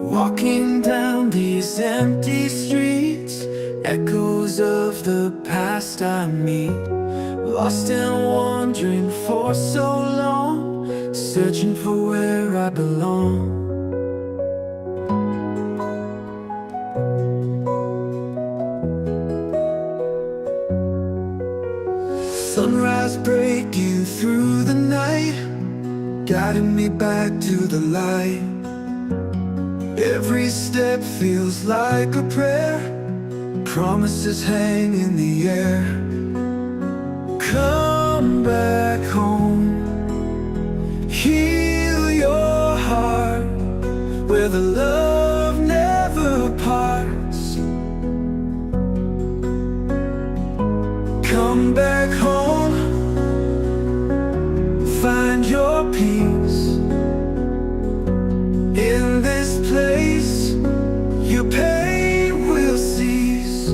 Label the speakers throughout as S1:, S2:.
S1: Walking down these empty streets, echoes of the past I meet. Lost and wandering for so long, searching for where I belong. Sunrise breaking through the night, guiding me back to the light. Every step feels like a prayer, promises hang in the air. Come back home, heal your heart, where the love never parts. Come back home, find your peace. In this place, your pain will cease.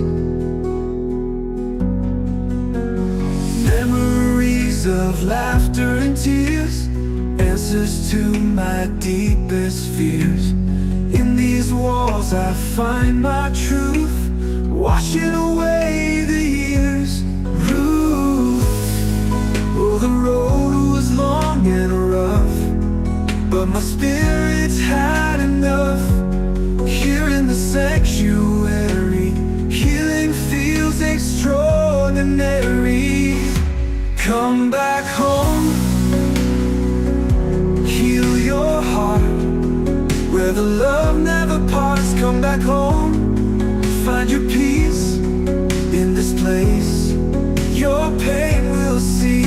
S1: Memories of laughter and tears, answers to my deepest fears. In these walls I find my truth, washing away the years. Oh, the road was long and rough, but my spirit's had enough. Here in the sanctuary, healing feels extraordinary. Come back home, heal your heart, where the love never parts. Come back home, find your peace. In this place, your pain will cease.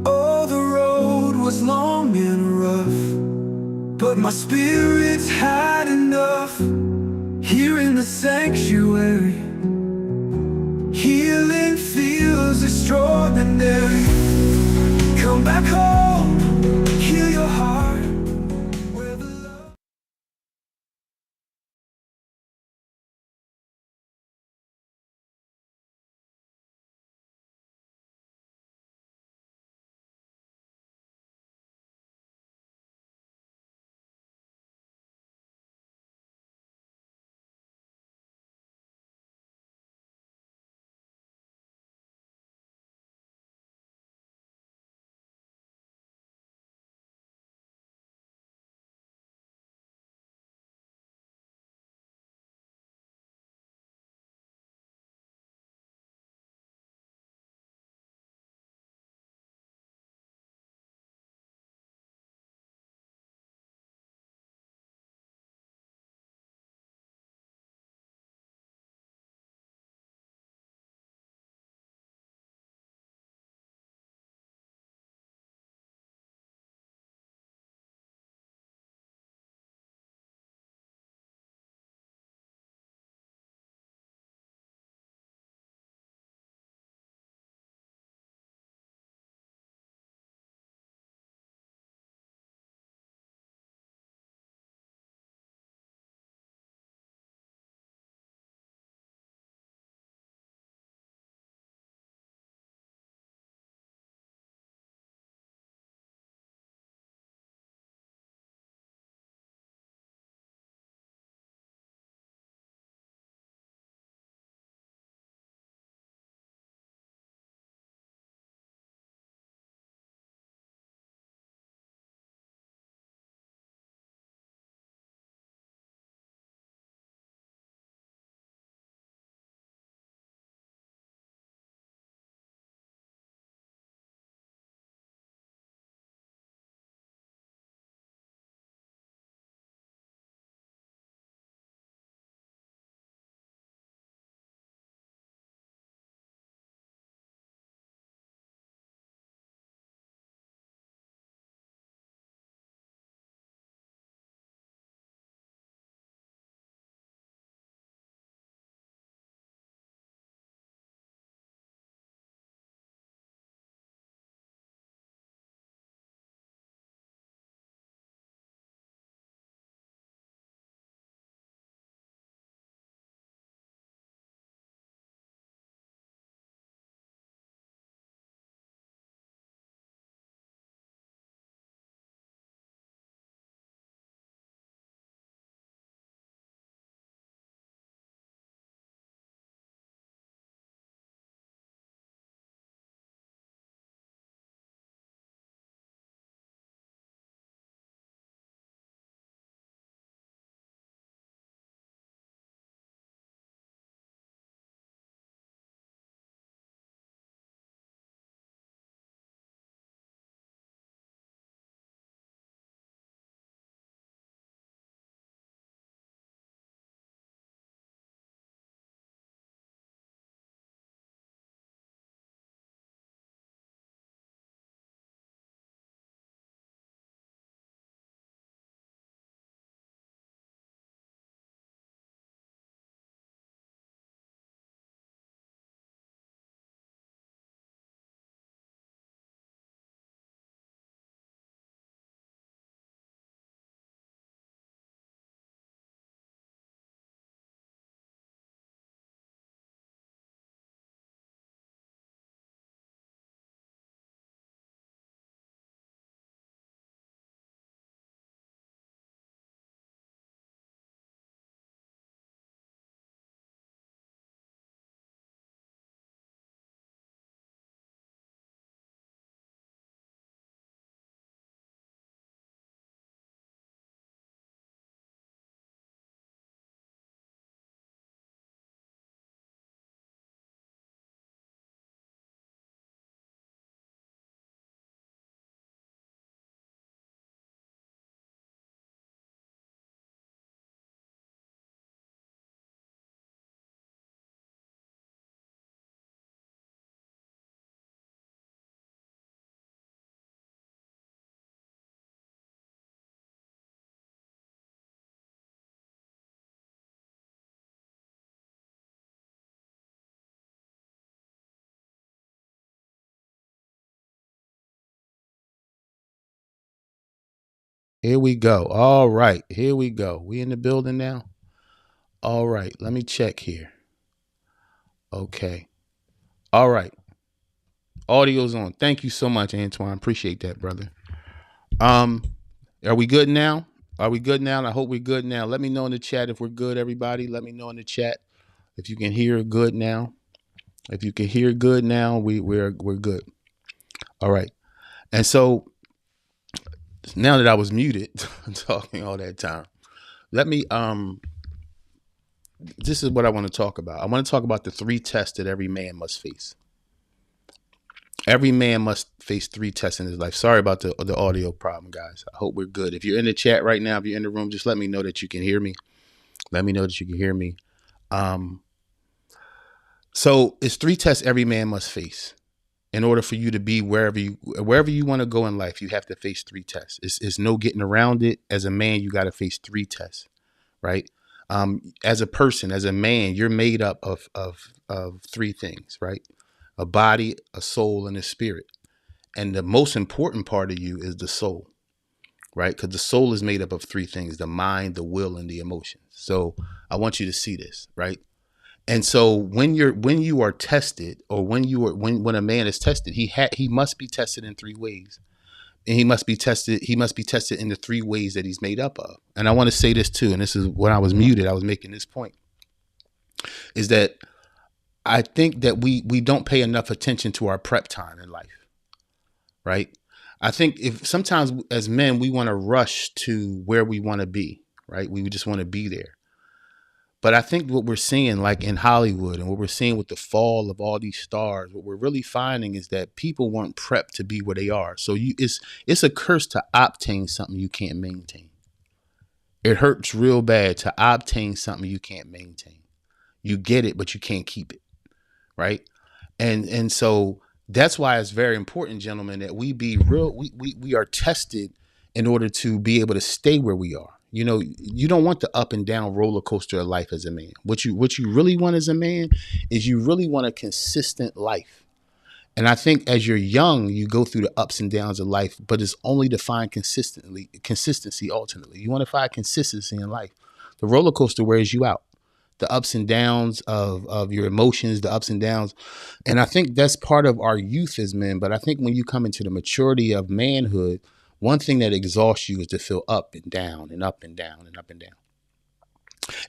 S1: Oh, the road was long and rough, but my spirit's had enough. Here in the sanctuary, healing feels extraordinary. Come back home, heal your heart.
S2: Here we go. All right. Here we go. We in the building now. All right. Let me check here. Okay. All right. Audio's on. Thank you so much, Antoine. Appreciate that, brother. Um, are we good now? Are we good now? I hope we're good now. Let me know in the chat if we're good, everybody. Let me know in the chat if you can hear good now. If you can hear good now, we're good. All right. And so now that I was muted talking all that time, let me this is what I want to talk about. I want to talk about the three tests that every man must face. Every man must face three tests in his life. Sorry about the audio problem, guys. I hope we're good. If you're in the chat right now, if you're in the room, just let me know that you can hear me. Let me know that you can hear me. Um, so it's three tests every man must face in order for you to be wherever you want to go in life. You have to face three tests. It's no getting around it. As a man, you got to face three tests, right? As a person, as a man, you're made up of three things, right? A body, a soul, and a spirit. And the most important part of you is the soul, right? Because the soul is made up of three things: the mind, the will, and the emotions. So I want you to see this, right? And so when you are tested, or when a man is tested, he must be tested in three ways. And he must be tested in the three ways that he's made up of. And I want to say this too, and this is when I was muted, I was making this point, is that I think that we don't pay enough attention to our prep time in life, right? I think if sometimes as men we want to rush to where we want to be, right? We just want to be there. But I think what we're seeing, like in Hollywood, and what we're seeing with the fall of all these stars, what we're really finding is that people weren't prepped to be where they are. So it's a curse to obtain something you can't maintain. It hurts real bad to obtain something you can't maintain. You get it, but you can't keep it, right? And so that's why it's very important, gentlemen, that we be real. We are tested in order to be able to stay where we are. You know, you don't want the up and down roller coaster of life as a man. What you really want as a man is you really want a consistent life. And I think as you're young, you go through the ups and downs of life, but it's only to find consistency ultimately. You want to find consistency in life. The roller coaster wears you out. The ups and downs of your emotions, the ups and downs. And I think that's part of our youth as men. But I think when you come into the maturity of manhood, one thing that exhausts you is to feel up and down and up and down and up and down.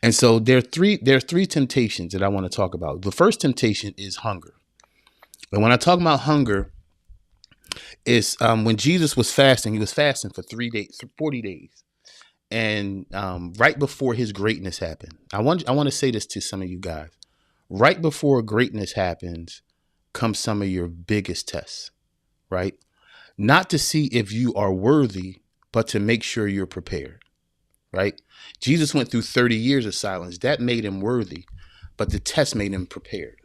S2: And so there are three temptations that I want to talk about. The first temptation is hunger. And when I talk about hunger, it's when Jesus was fasting, he was fasting for 3 days, 40 days. And right before his greatness happened, I want to say this to some of you guys. Right before greatness happens, come some of your biggest tests, right? Not to see if you are worthy, but to make sure you're prepared, right? Jesus went through 30 years of silence. That made him worthy, but the test made him prepared,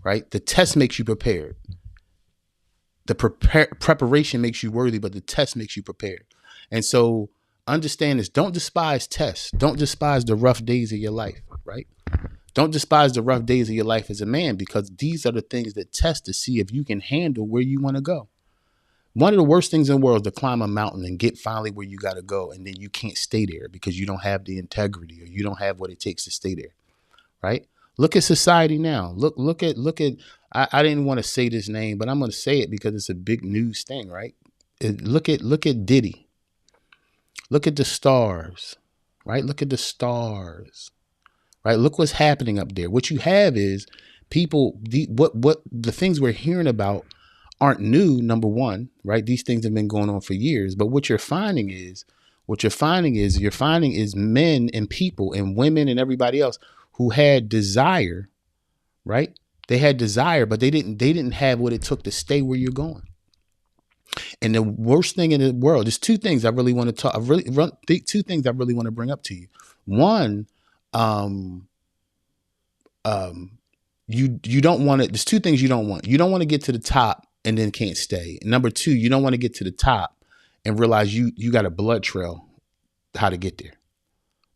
S2: right? The test makes you prepared. The preparation makes you worthy, but the test makes you prepared. And so understand this. Don't despise tests. Don't despise the rough days of your life, right? Don't despise the rough days of your life as a man, because these are the things that test to see if you can handle where you want to go. One of the worst things in the world is to climb a mountain and get finally where you got to go, and then you can't stay there because you don't have the integrity, or you don't have what it takes to stay there, right? Look at society now. Look at. I didn't want to say this name, but I'm going to say it because it's a big news thing, right? Look at Diddy. Look at the stars, right? Look at the stars, right? Look what's happening up there. What you have is people. What the things we're hearing about aren't new. Number one, right? These things have been going on for years. But you're finding is men and people and women and everybody else who had desire, right? They had desire, but they didn't have what it took to stay where you're going. And the worst thing in the world, there's two things I really want to talk. Two things I really want to bring up to you. One, you don't want to. There's two things you don't want. You don't want to get to the top and then can't stay. And number two, you don't want to get to the top and realize you got a blood trail how to get there,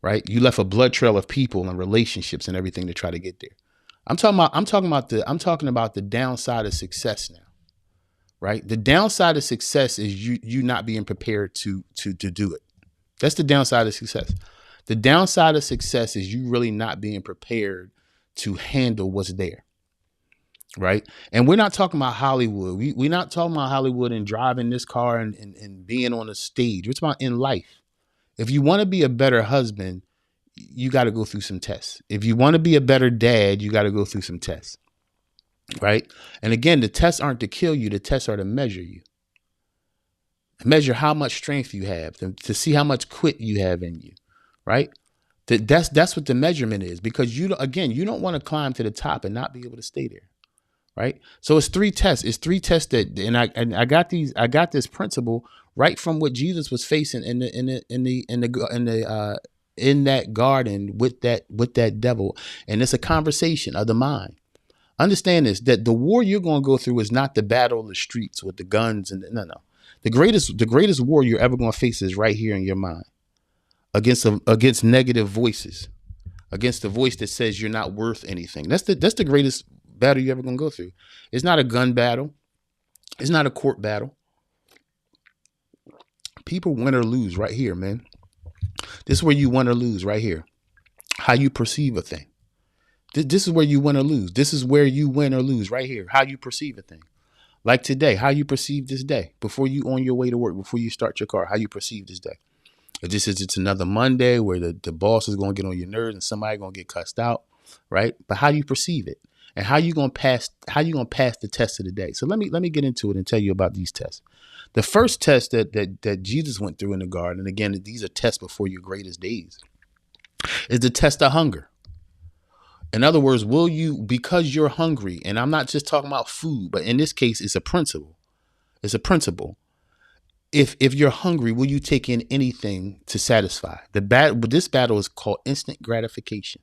S2: right? You left a blood trail of people and relationships and everything to try to get there. I'm talking about the downside of success now, right? The downside of success is you not being prepared to do it. That's the downside of success. The downside of success is you really not being prepared to handle what's there, right? And we're not talking about Hollywood. We're not talking about Hollywood and driving this car and being on a stage. We're talking about in life. If you want to be a better husband, you got to go through some tests. If you want to be a better dad, you got to go through some tests, right? And again, the tests aren't to kill you. The tests are to measure you. Measure how much strength you have, to see how much quit you have in you, right? That's what the measurement is, because you don't want to climb to the top and not be able to stay there, right? So it's three tests. It's three tests that, and I got this principle right from what Jesus was facing in that garden with that devil, and it's a conversation of the mind. Understand this, that the war you're going to go through is not the battle of the streets with the guns and no. The greatest war you're ever going to face is right here in your mind, against negative voices, against the voice that says you're not worth anything. That's the greatest battle you're ever going to go through. It's not a gun battle. It's not a court battle. People win or lose right here, man. This is where you win or lose right here. How you perceive a thing. This is where you win or lose. This is where you win or lose right here. How you perceive a thing. Like today, how you perceive this day before you on your way to work, before you start your car, how you perceive this day. It just is, it's another Monday where the boss is going to get on your nerves and somebody going to get cussed out, right? But how you perceive it and how you going to pass the test of the day. So let me get into it and tell you about these tests. The first test that Jesus went through in the garden, and again, these are tests before your greatest days, is the test of hunger. In other words, will you, because you're hungry, and I'm not just talking about food, but in this case, it's a principle. It's a principle. If you're hungry, will you take in anything to satisfy? This battle is called instant gratification.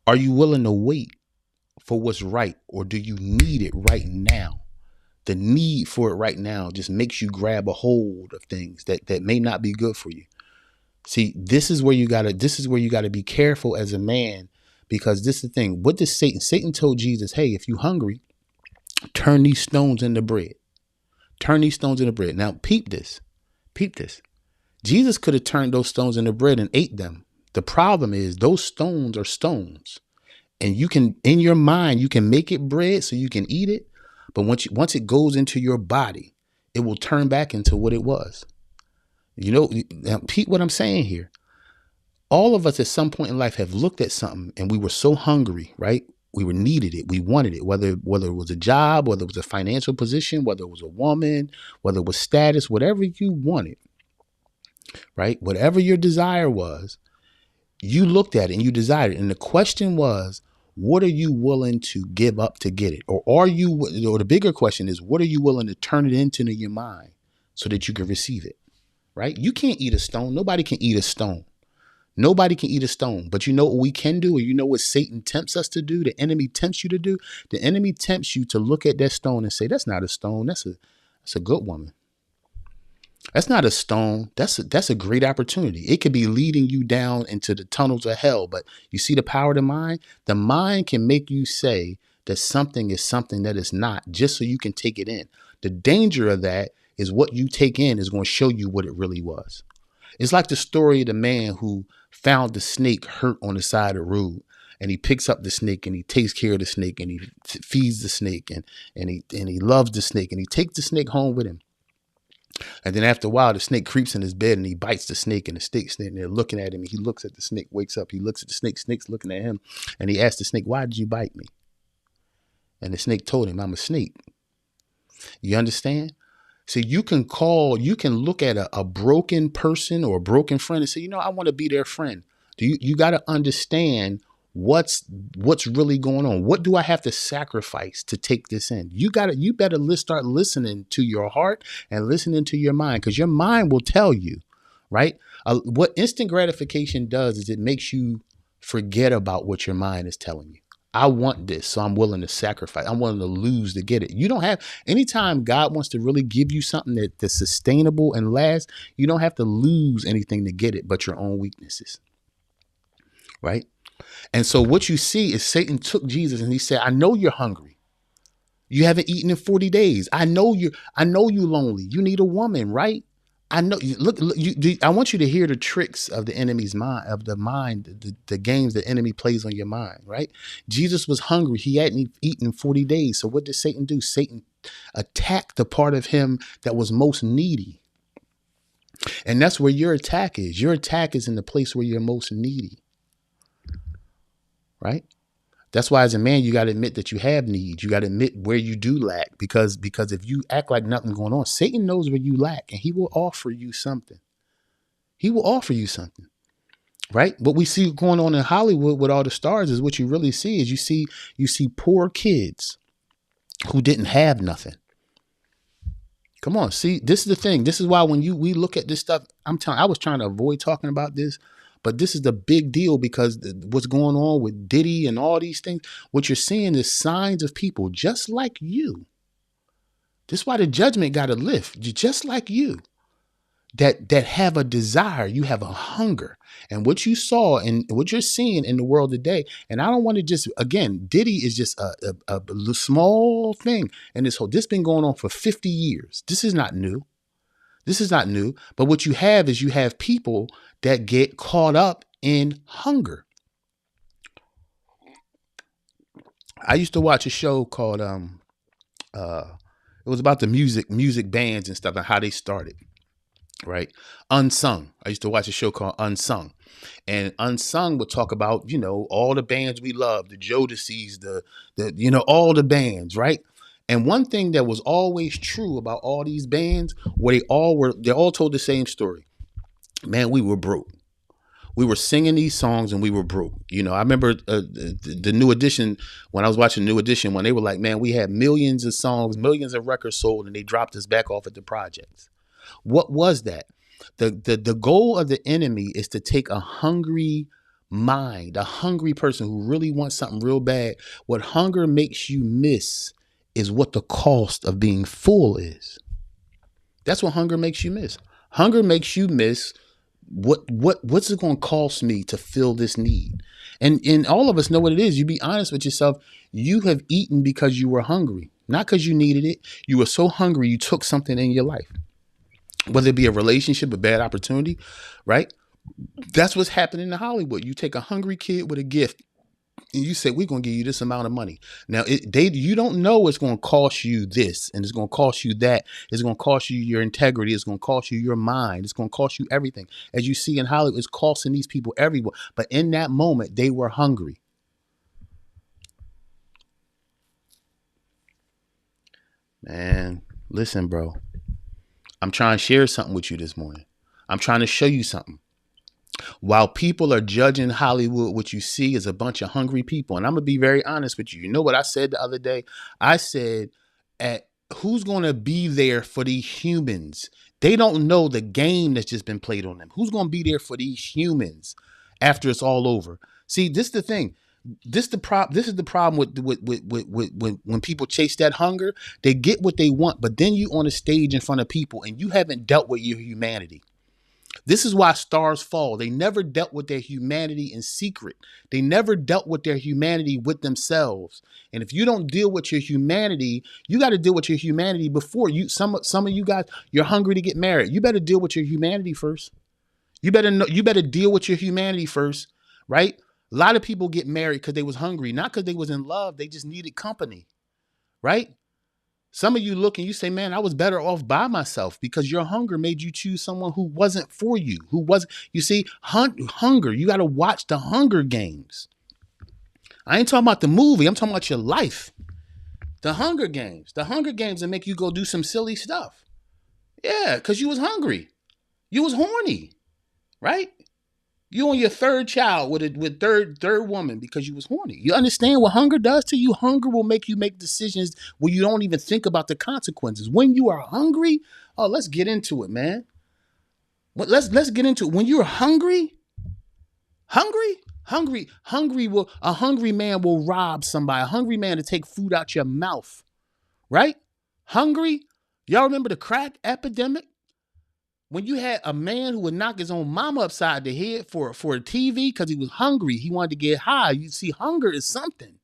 S2: Are you willing to wait for what's right, or do you need it right now? The need for it right now just makes you grab a hold of things that may not be good for you. See, this is where you gotta be careful as a man. Because this is the thing. What does Satan? Satan told Jesus, hey, if you're hungry, turn these stones into bread. Turn these stones into bread. Now, peep this. Peep this. Jesus could have turned those stones into bread and ate them. The problem is those stones are stones. And you can, in your mind, you can make it bread so you can eat it. But once it goes into your body, it will turn back into what it was. Now, peep what I'm saying here. All of us at some point in life have looked at something and we were so hungry, right? We needed it. We wanted it, whether it was a job, whether it was a financial position, whether it was a woman, whether it was status, whatever you wanted, right? Whatever your desire was, you looked at it and you desired it. And the question was, what are you willing to give up to get it? Or the bigger question is, what are you willing to turn it into in your mind so that you can receive it, right? You can't eat a stone. Nobody can eat a stone. Nobody can eat a stone, but you know what we can do, or you know what Satan tempts us to do? The enemy tempts you to do? The enemy tempts you to look at that stone and say, that's not a stone. That's a good woman. That's not a stone. That's a great opportunity. It could be leading you down into the tunnels of hell. But you see the power of the mind? The mind can make you say that something is something that is not, just so you can take it in. The danger of that is what you take in is going to show you what it really was. It's like the story of the man who found the snake hurt on the side of the road, and he picks up the snake and he takes care of the snake and he feeds the snake and he loves the snake and he takes the snake home with him. And then after a while, the snake creeps in his bed and he bites the snake, and the snake's sitting there looking at him. He looks at the snake, wakes up, he looks at the snake, snake's looking at him, and he asks the snake, why did you bite me? And the snake told him, I'm a snake. You understand? So you can look at a broken person or a broken friend and say, I want to be their friend. You got to understand what's really going on. What do I have to sacrifice to take this in? You better start listening to your heart and listening to your mind, because your mind will tell you, right? What instant gratification does is it makes you forget about what your mind is telling you. I want this, so I'm willing to sacrifice. I'm willing to lose to get it. You don't have, anytime God wants to really give you something that's sustainable and lasts, you don't have to lose anything to get it but your own weaknesses, right? And so what you see is Satan took Jesus and he said, I know you're hungry. You haven't eaten in 40 days. I know you lonely. You need a woman, right? I know you look I want you to hear the tricks of the enemy's mind, of the mind, the games the enemy plays on your mind, right? Jesus was hungry. He hadn't eaten in 40 days. So what did Satan do? Satan attacked the part of him that was most needy. And that's where your attack is. Your attack is in the place where you're most needy, right? That's why as a man, you got to admit that you have needs. You got to admit where you do lack, because if you act like nothing's going on, Satan knows where you lack and he will offer you something. He will offer you something, right? What we see going on in Hollywood with all the stars is what you really see is you see poor kids who didn't have nothing. Come on, see, this is the thing. This is why when we look at this stuff, I was trying to avoid talking about this, but this is the big deal because what's going on with Diddy and all these things, what you're seeing is signs of people just like you. This is why the judgment got to lift, just like you, that have a desire. You have a hunger. And what you saw and what you're seeing in the world today, and I don't want to just, again, Diddy is just a small thing. And this been going on for 50 years. This is not new. This is not new. But what you have is you have people that get caught up in hunger. I used to watch a show called it was about the music bands and stuff and how they started. Right. Unsung. I used to watch a show called Unsung, and Unsung would talk about, all the bands we love, the Jodeci's, all the bands. Right. And one thing that was always true about all these bands, they all told the same story. Man, we were broke. We were singing these songs and we were broke. I remember the New Edition, when I was watching New Edition, when they were like, man, we had millions of songs, millions of records sold, and they dropped us back off at the projects. What was that? The goal of the enemy is to take a hungry mind, a hungry person who really wants something real bad. What hunger makes you miss is what the cost of being full is. That's what hunger makes you miss. Hunger makes you miss what's it going to cost me to fill this need. And all of us know what it is. You be honest with yourself. You have eaten because you were hungry, not because you needed it. You were so hungry you took something in your life. Whether it be a relationship, a bad opportunity, right? That's what's happening in Hollywood. You take a hungry kid with a gift and you say, we're going to give you this amount of money. Now, you don't know it's going to cost you this and it's going to cost you that. It's going to cost you your integrity. It's going to cost you your mind. It's going to cost you everything. As you see in Hollywood, it's costing these people everywhere. But in that moment, they were hungry. Man, listen, bro. I'm trying to share something with you this morning. I'm trying to show you something. While people are judging Hollywood, what you see is a bunch of hungry people. And I'm going to be very honest with you. You know what I said the other day? I said, who's going to be there for these humans? They don't know the game that's just been played on them. Who's going to be there for these humans after it's all over? See, this is the thing. This is the problem with when people chase that hunger. They get what they want, but then you on a stage in front of people and you haven't dealt with your humanity. This is why stars fall. They never dealt with their humanity in secret. They never dealt with their humanity with themselves. And if you don't deal with your humanity, you got to deal with your humanity before you. Some of you guys, you're hungry to get married. You better deal with your humanity first. You better deal with your humanity first, right? A lot of people get married because they was hungry, not because they was in love. They just needed company, right? Some of you look and you say, man, I was better off by myself, because your hunger made you choose someone who wasn't for you, you see, hunger. You got to watch the Hunger Games. I ain't talking about the movie. I'm talking about your life. The Hunger Games that make you go do some silly stuff. Yeah, because you was hungry. You was horny, right? You on your third child with third woman because you was horny. You understand what hunger does to you? Hunger will make you make decisions where you don't even think about the consequences. When you are hungry, let's get into it, man. Let's get into it. When you're hungry, a hungry man will rob somebody. A hungry man to take food out your mouth, right? Hungry. Y'all remember the crack epidemic? When you had a man who would knock his own mama upside the head for a TV because he was hungry, he wanted to get high. You see, hunger is something.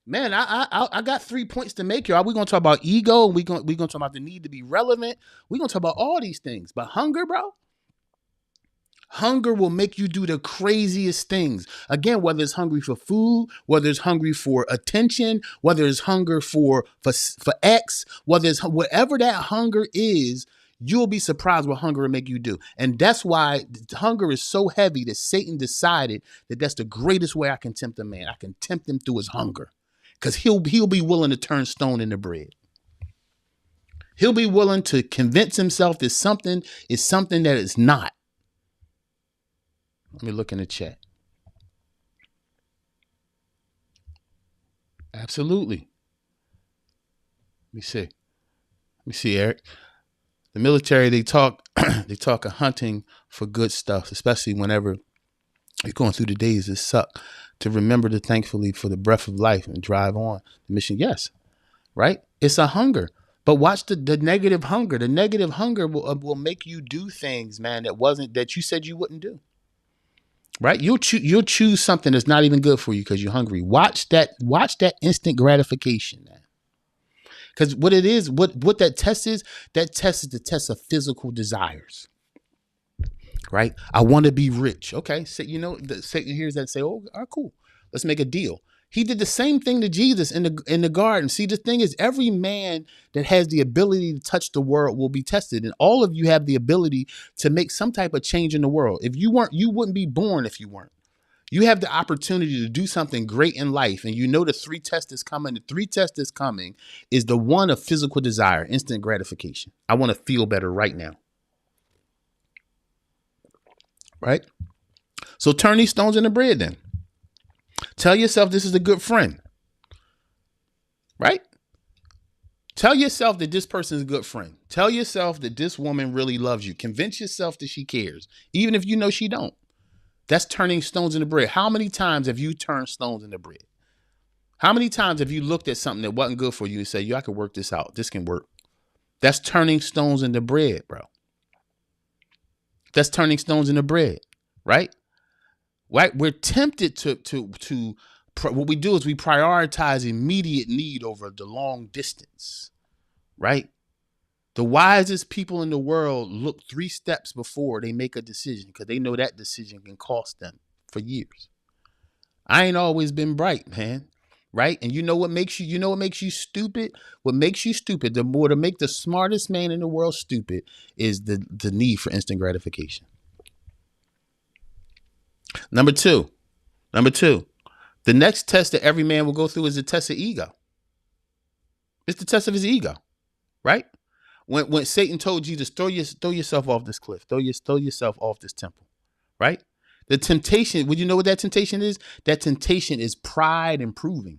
S2: Man, I got 3 points to make here. Are we gonna talk about ego? And we gonna talk about the need to be relevant. We gonna talk about all these things. But hunger, bro. Hunger will make you do the craziest things. Again, whether it's hungry for food, whether it's hungry for attention, whether it's hunger for X, whether it's whatever that hunger is, you'll be surprised what hunger will make you do. And that's why hunger is so heavy that Satan decided that that's the greatest way I can tempt a man. I can tempt him through his hunger, because he'll be willing to turn stone into bread. He'll be willing to convince himself that something is something that it's not. Let me look in the chat. Absolutely. Let me see, Eric. The military, they talk they talk of hunting for good stuff, especially whenever you're going through the days that suck, to remember to thankfully for the breath of life and drive on the mission. Yes, right? It's a hunger. But watch the negative hunger. The negative hunger will make you do things, man, that you said you wouldn't do. Right? You'll choose something that's not even good for you because you're hungry. Watch that instant gratification, man. Because what it is, what that test is the test of physical desires. Right? I want to be rich. Okay, so Satan hears that and say, "Oh, all right, cool. Let's make a deal." He did the same thing to Jesus in the garden. See, the thing is, every man that has the ability to touch the world will be tested, and all of you have the ability to make some type of change in the world. If you weren't, you wouldn't be born if you weren't. You have the opportunity to do something great in life, and you know the three test is coming. The three test is coming is the one of physical desire, instant gratification. I want to feel better right now. Right? So turn these stones into bread then. Tell yourself this is a good friend. Right? Tell yourself that this person is a good friend. Tell yourself that this woman really loves you. Convince yourself that she cares, even if you know she don't. That's turning stones into bread. How many times have you turned stones into bread? How many times have you looked at something that wasn't good for you and say, "Yo, I can work this out. This can work." That's turning stones into bread, bro. That's turning stones into bread, right? Right? We're tempted to what we do is we prioritize immediate need over the long distance, right? The wisest people in the world look 3 steps before they make a decision because they know that decision can cost them for years. I ain't always been bright, man. Right? And you know what makes you stupid? What makes you stupid, the more to make the smartest man in the world stupid, is the need for instant gratification. Number two, the next test that every man will go through is the test of ego. It's the test of his ego, right? When Satan told Jesus, throw yourself off this cliff, throw yourself off this temple, right? The temptation, would you know what that temptation is? That temptation is pride and proving.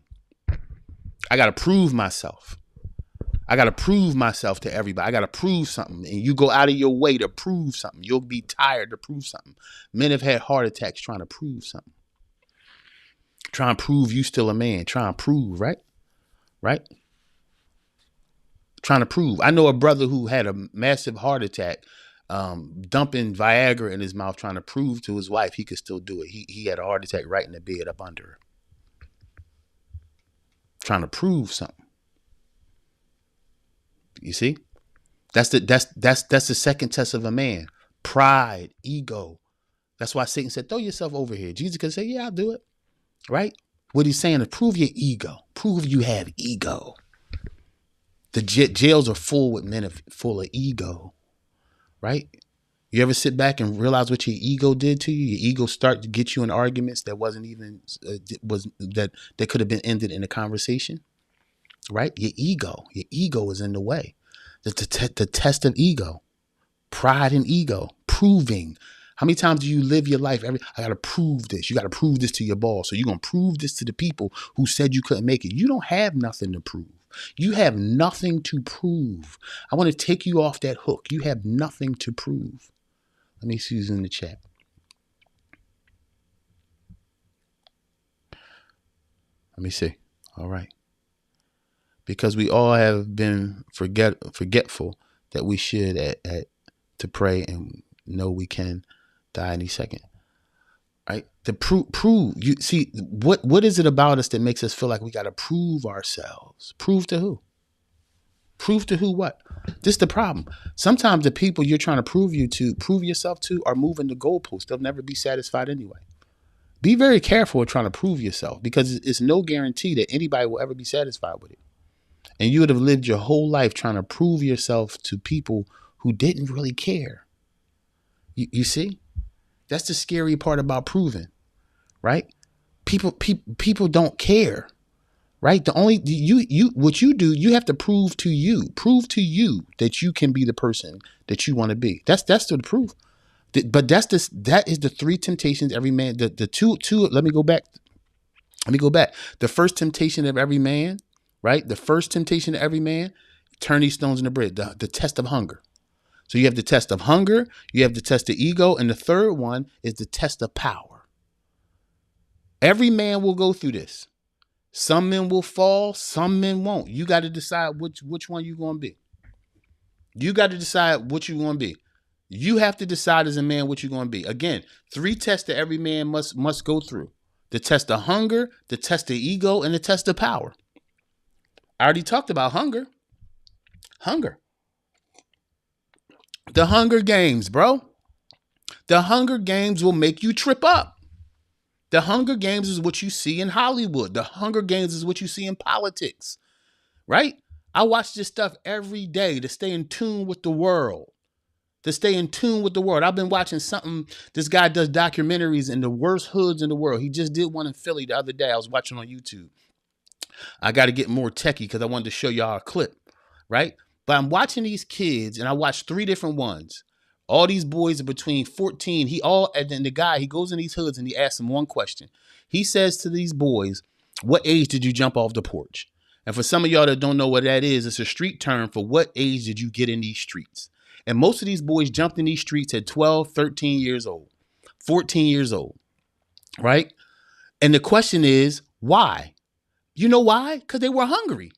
S2: I got to prove myself. I got to prove myself to everybody. I got to prove something. And you go out of your way to prove something. You'll be tired to prove something. Men have had heart attacks trying to prove something. Trying to prove you still a man. Trying to prove, right? Right? Trying to prove. I know a brother who had a massive heart attack, dumping Viagra in his mouth, trying to prove to his wife he could still do it. He had a heart attack right in the bed up under her. Trying to prove something. You see? That's the second test of a man. Pride, ego. That's why Satan said, throw yourself over here. Jesus could say, yeah, I'll do it. Right? What he's saying is prove your ego. Prove you have ego. The jails are full with men full of ego. Right? You ever sit back and realize what your ego did to you? Your ego start to get you in arguments that wasn't even that could have been ended in a conversation, right? Your ego is in the way. The test of ego, pride and ego, proving. How many times do you live your life? I got to prove this. You got to prove this to your boss. So you're going to prove this to the people who said you couldn't make it. You don't have nothing to prove. You have nothing to prove. I want to take you off that hook. You have nothing to prove. Let me see who's in the chat. Let me see. All right. Because we all have been forgetful that we should to pray and know we can die any second. right? To prove you see what is it about us that makes us feel like we got to prove ourselves? Prove to who? Prove to who what? This is the problem. Sometimes the people you're trying to prove yourself to are moving the goalposts. They'll never be satisfied anyway. Be very careful with trying to prove yourself because it's no guarantee that anybody will ever be satisfied with it. And you would have lived your whole life trying to prove yourself to people who didn't really care. You see? That's the scary part about proving, right? People don't care, right? The only you what you do, you have to prove to you that you can be the person that you want to be. That's the proof. But that is the three temptations every man. The two. Let me go back. The first temptation of every man, right? The first temptation of every man, turn these stones into bread. The test of hunger. So you have the test of hunger, you have the test of ego, and the third one is the test of power. Every man will go through this. Some men will fall, some men won't. You got to decide which one you're going to be. You got to decide what you're going to be. You have to decide as a man what you're going to be. Again, three tests that every man must go through. The test of hunger, the test of ego, and the test of power. I already talked about hunger. Hunger. The Hunger Games, bro. The Hunger Games will make you trip up. The Hunger Games is what you see in Hollywood. The Hunger Games is what you see in politics, right? I watch this stuff every day to stay in tune with the world. I've been watching something. This guy does documentaries in the worst hoods in the world. He just did one in Philly the other day. I was watching on YouTube. I got to get more techie because I wanted to show y'all a clip, right? But I'm watching these kids, and I watched three different ones. All these boys are between 14. And then the guy, he goes in these hoods and he asks them one question. He says to these boys, what age did you jump off the porch? And for some of y'all that don't know what that is, it's a street term for what age did you get in these streets? And most of these boys jumped in these streets at 12, 13 years old, 14 years old, right? And the question is, why? You know why? Because they were hungry.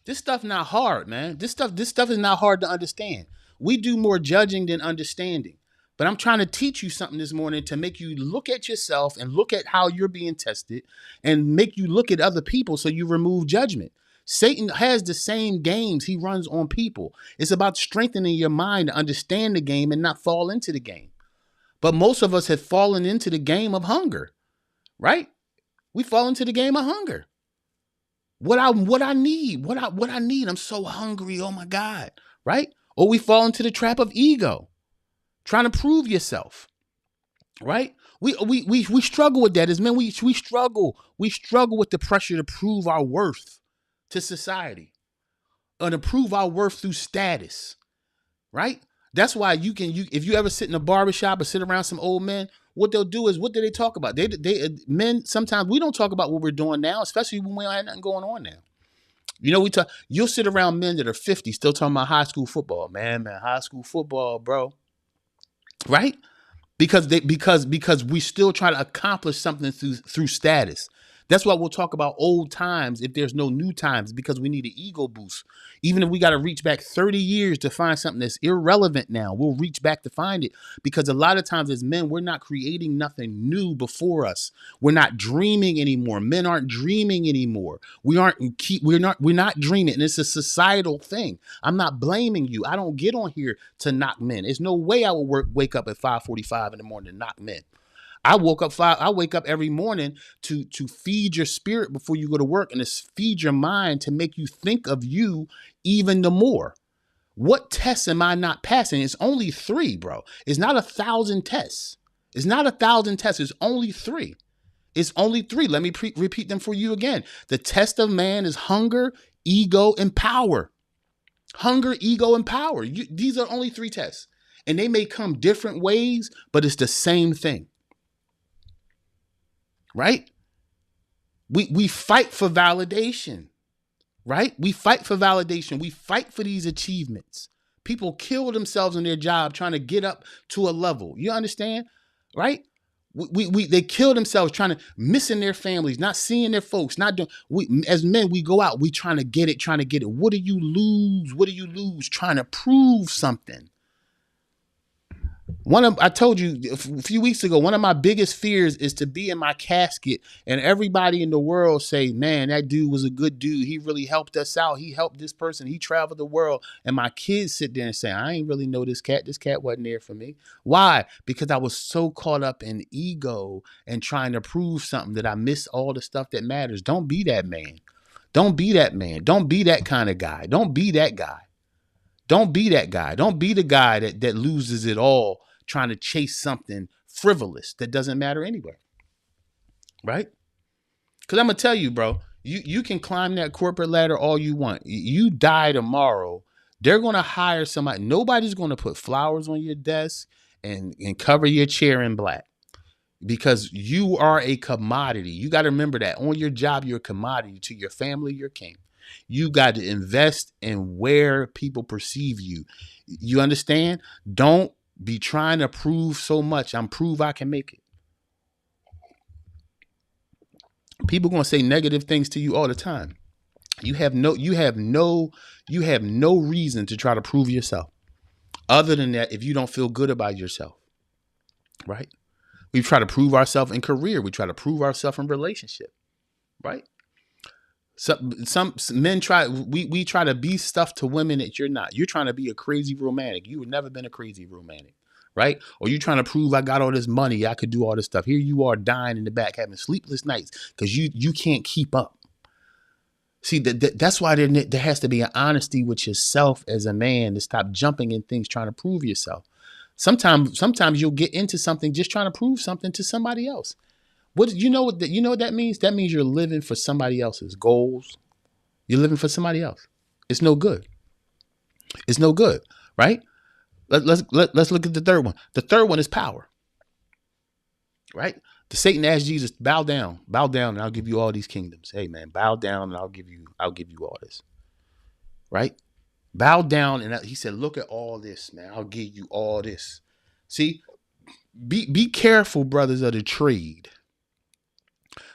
S2: This stuff not hard, man. This stuff is not hard to understand. We do more judging than understanding. But I'm trying to teach you something this morning to make you look at yourself and look at how you're being tested and make you look at other people so you remove judgment. Satan has the same games he runs on people. It's about strengthening your mind to understand the game and not fall into the game. But most of us have fallen into the game of hunger, right? We fall into the game of hunger. What I need. I'm so hungry. Oh my God. Right? Or we fall into the trap of ego, trying to prove yourself. Right? We struggle with that as men. We struggle. We struggle with the pressure to prove our worth to society or to prove our worth through status. Right? That's why if you ever sit in a barbershop or sit around some old men, what they'll do is, what do they talk about? Men, sometimes we don't talk about what we're doing now, especially when we don't have nothing going on now. You know, you'll sit around men that are 50 still talking about high school football. Man, high school football, bro. Right? Because we still try to accomplish something through status. That's why we'll talk about old times if there's no new times, because we need an ego boost. Even if we got to reach back 30 years to find something that's irrelevant now, we'll reach back to find it. Because a lot of times as men, we're not creating nothing new before us. We're not dreaming anymore. Men aren't dreaming anymore. We're not dreaming. And it's a societal thing. I'm not blaming you. I don't get on here to knock men. There's no way I will wake up at 5:45 in the morning to knock men. I wake up every morning to feed your spirit before you go to work, and to feed your mind to make you think of you even the more. What tests am I not passing? It's only 3, bro. It's not 1,000 tests. It's not 1,000 tests. It's only 3. It's only 3. Let me repeat them for you again. The test of man is hunger, ego, and power. Hunger, ego, and power. These are only 3 tests. And they may come different ways, but it's the same thing. Right? We fight for validation, right? We fight for validation. We fight for these achievements. People kill themselves in their job trying to get up to a level. You understand? Right? They kill themselves trying to, missing their families, not seeing their folks, not doing, as men, we go out, we trying to get it. What do you lose? Trying to prove something. I told you a few weeks ago, one of my biggest fears is to be in my casket and everybody in the world say, man, that dude was a good dude. He really helped us out. He helped this person. He traveled the world. And my kids sit there and say, I ain't really know this cat. This cat wasn't there for me. Why? Because I was so caught up in ego and trying to prove something that I missed all the stuff that matters. Don't be that man. Don't be that man. Don't be that kind of guy. Don't be that guy. Don't be that guy. Don't be the guy that loses it all trying to chase something frivolous that doesn't matter anyway. Right? Because I'm going to tell you, bro, you can climb that corporate ladder all you want. You die tomorrow, they're going to hire somebody. Nobody's going to put flowers on your desk and cover your chair in black because you are a commodity. You got to remember that on your job, you're a commodity. To your family, you're king. You got to invest in where people perceive you. You understand? Don't be trying to prove so much. I'm prove I can make it. People going to say negative things to you all the time. You have no reason to try to prove yourself. Other than that, if you don't feel good about yourself, right? We try to prove ourselves in career. We try to prove ourselves in relationship, right? Some men try. We try to be stuff to women that you're not. You're trying to be a crazy romantic. You've never been a crazy romantic, right? Or you trying to prove I got all this money, I could do all this stuff. Here you are dying in the back, having sleepless nights because you can't keep up. See, that's why there has to be an honesty with yourself as a man to stop jumping in things trying to prove yourself. Sometimes you'll get into something just trying to prove something to somebody else. What you know what that means? That means you're living for somebody else's goals. You're living for somebody else. It's no good. It's no good, right? Let's look at the third one. The third one is power, right? The Satan asked Jesus, bow down, and I'll give you all these kingdoms. Hey man, bow down and I'll give you all this, right? Bow down, and he said, look at all this, man. I'll give you all this. See, be careful, brothers, of the trade.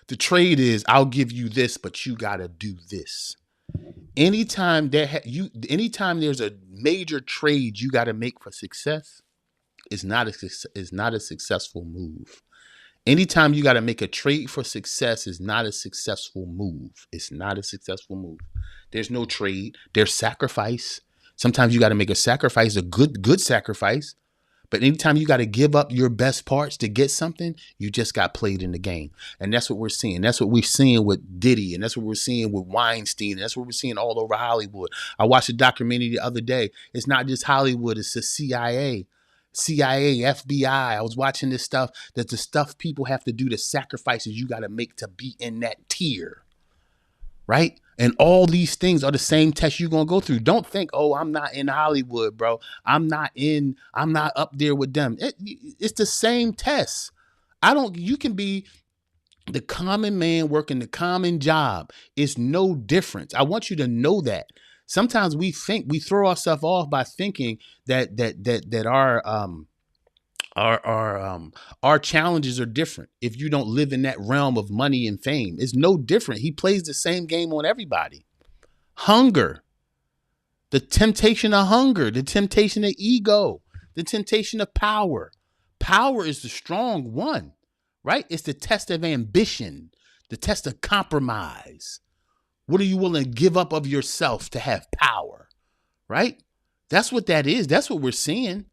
S2: The trade is I'll give you this, but you gotta do this. Anytime anytime there's a major trade you gotta make for success, is not a successful move. Anytime you gotta make a trade for success is not a successful move. It's not a successful move. There's no trade. There's sacrifice. Sometimes you gotta make a sacrifice, a good sacrifice. But anytime you got to give up your best parts to get something, you just got played in the game. And that's what we're seeing. That's what we're seeing with Diddy. And that's what we're seeing with Weinstein. And that's what we're seeing all over Hollywood. I watched a documentary the other day. It's not just Hollywood. It's the CIA, FBI. I was watching this stuff. That's the stuff people have to do, the sacrifices you got to make to be in that tier. Right? And all these things are the same test you're going to go through. Don't think, oh, I'm not in Hollywood, bro. I'm not up there with them. It's the same test. You can be the common man working the common job. It's no difference. I want you to know that. Sometimes we throw ourselves off by thinking that our challenges are different if you don't live in that realm of money and fame. It's no different. He plays the same game on everybody. Hunger, the temptation of hunger, the temptation of ego, the temptation of power. Power is the strong one, right? It's the test of ambition, the test of compromise. What are you willing to give up of yourself to have power, right? That's what that is. That's what we're seeing.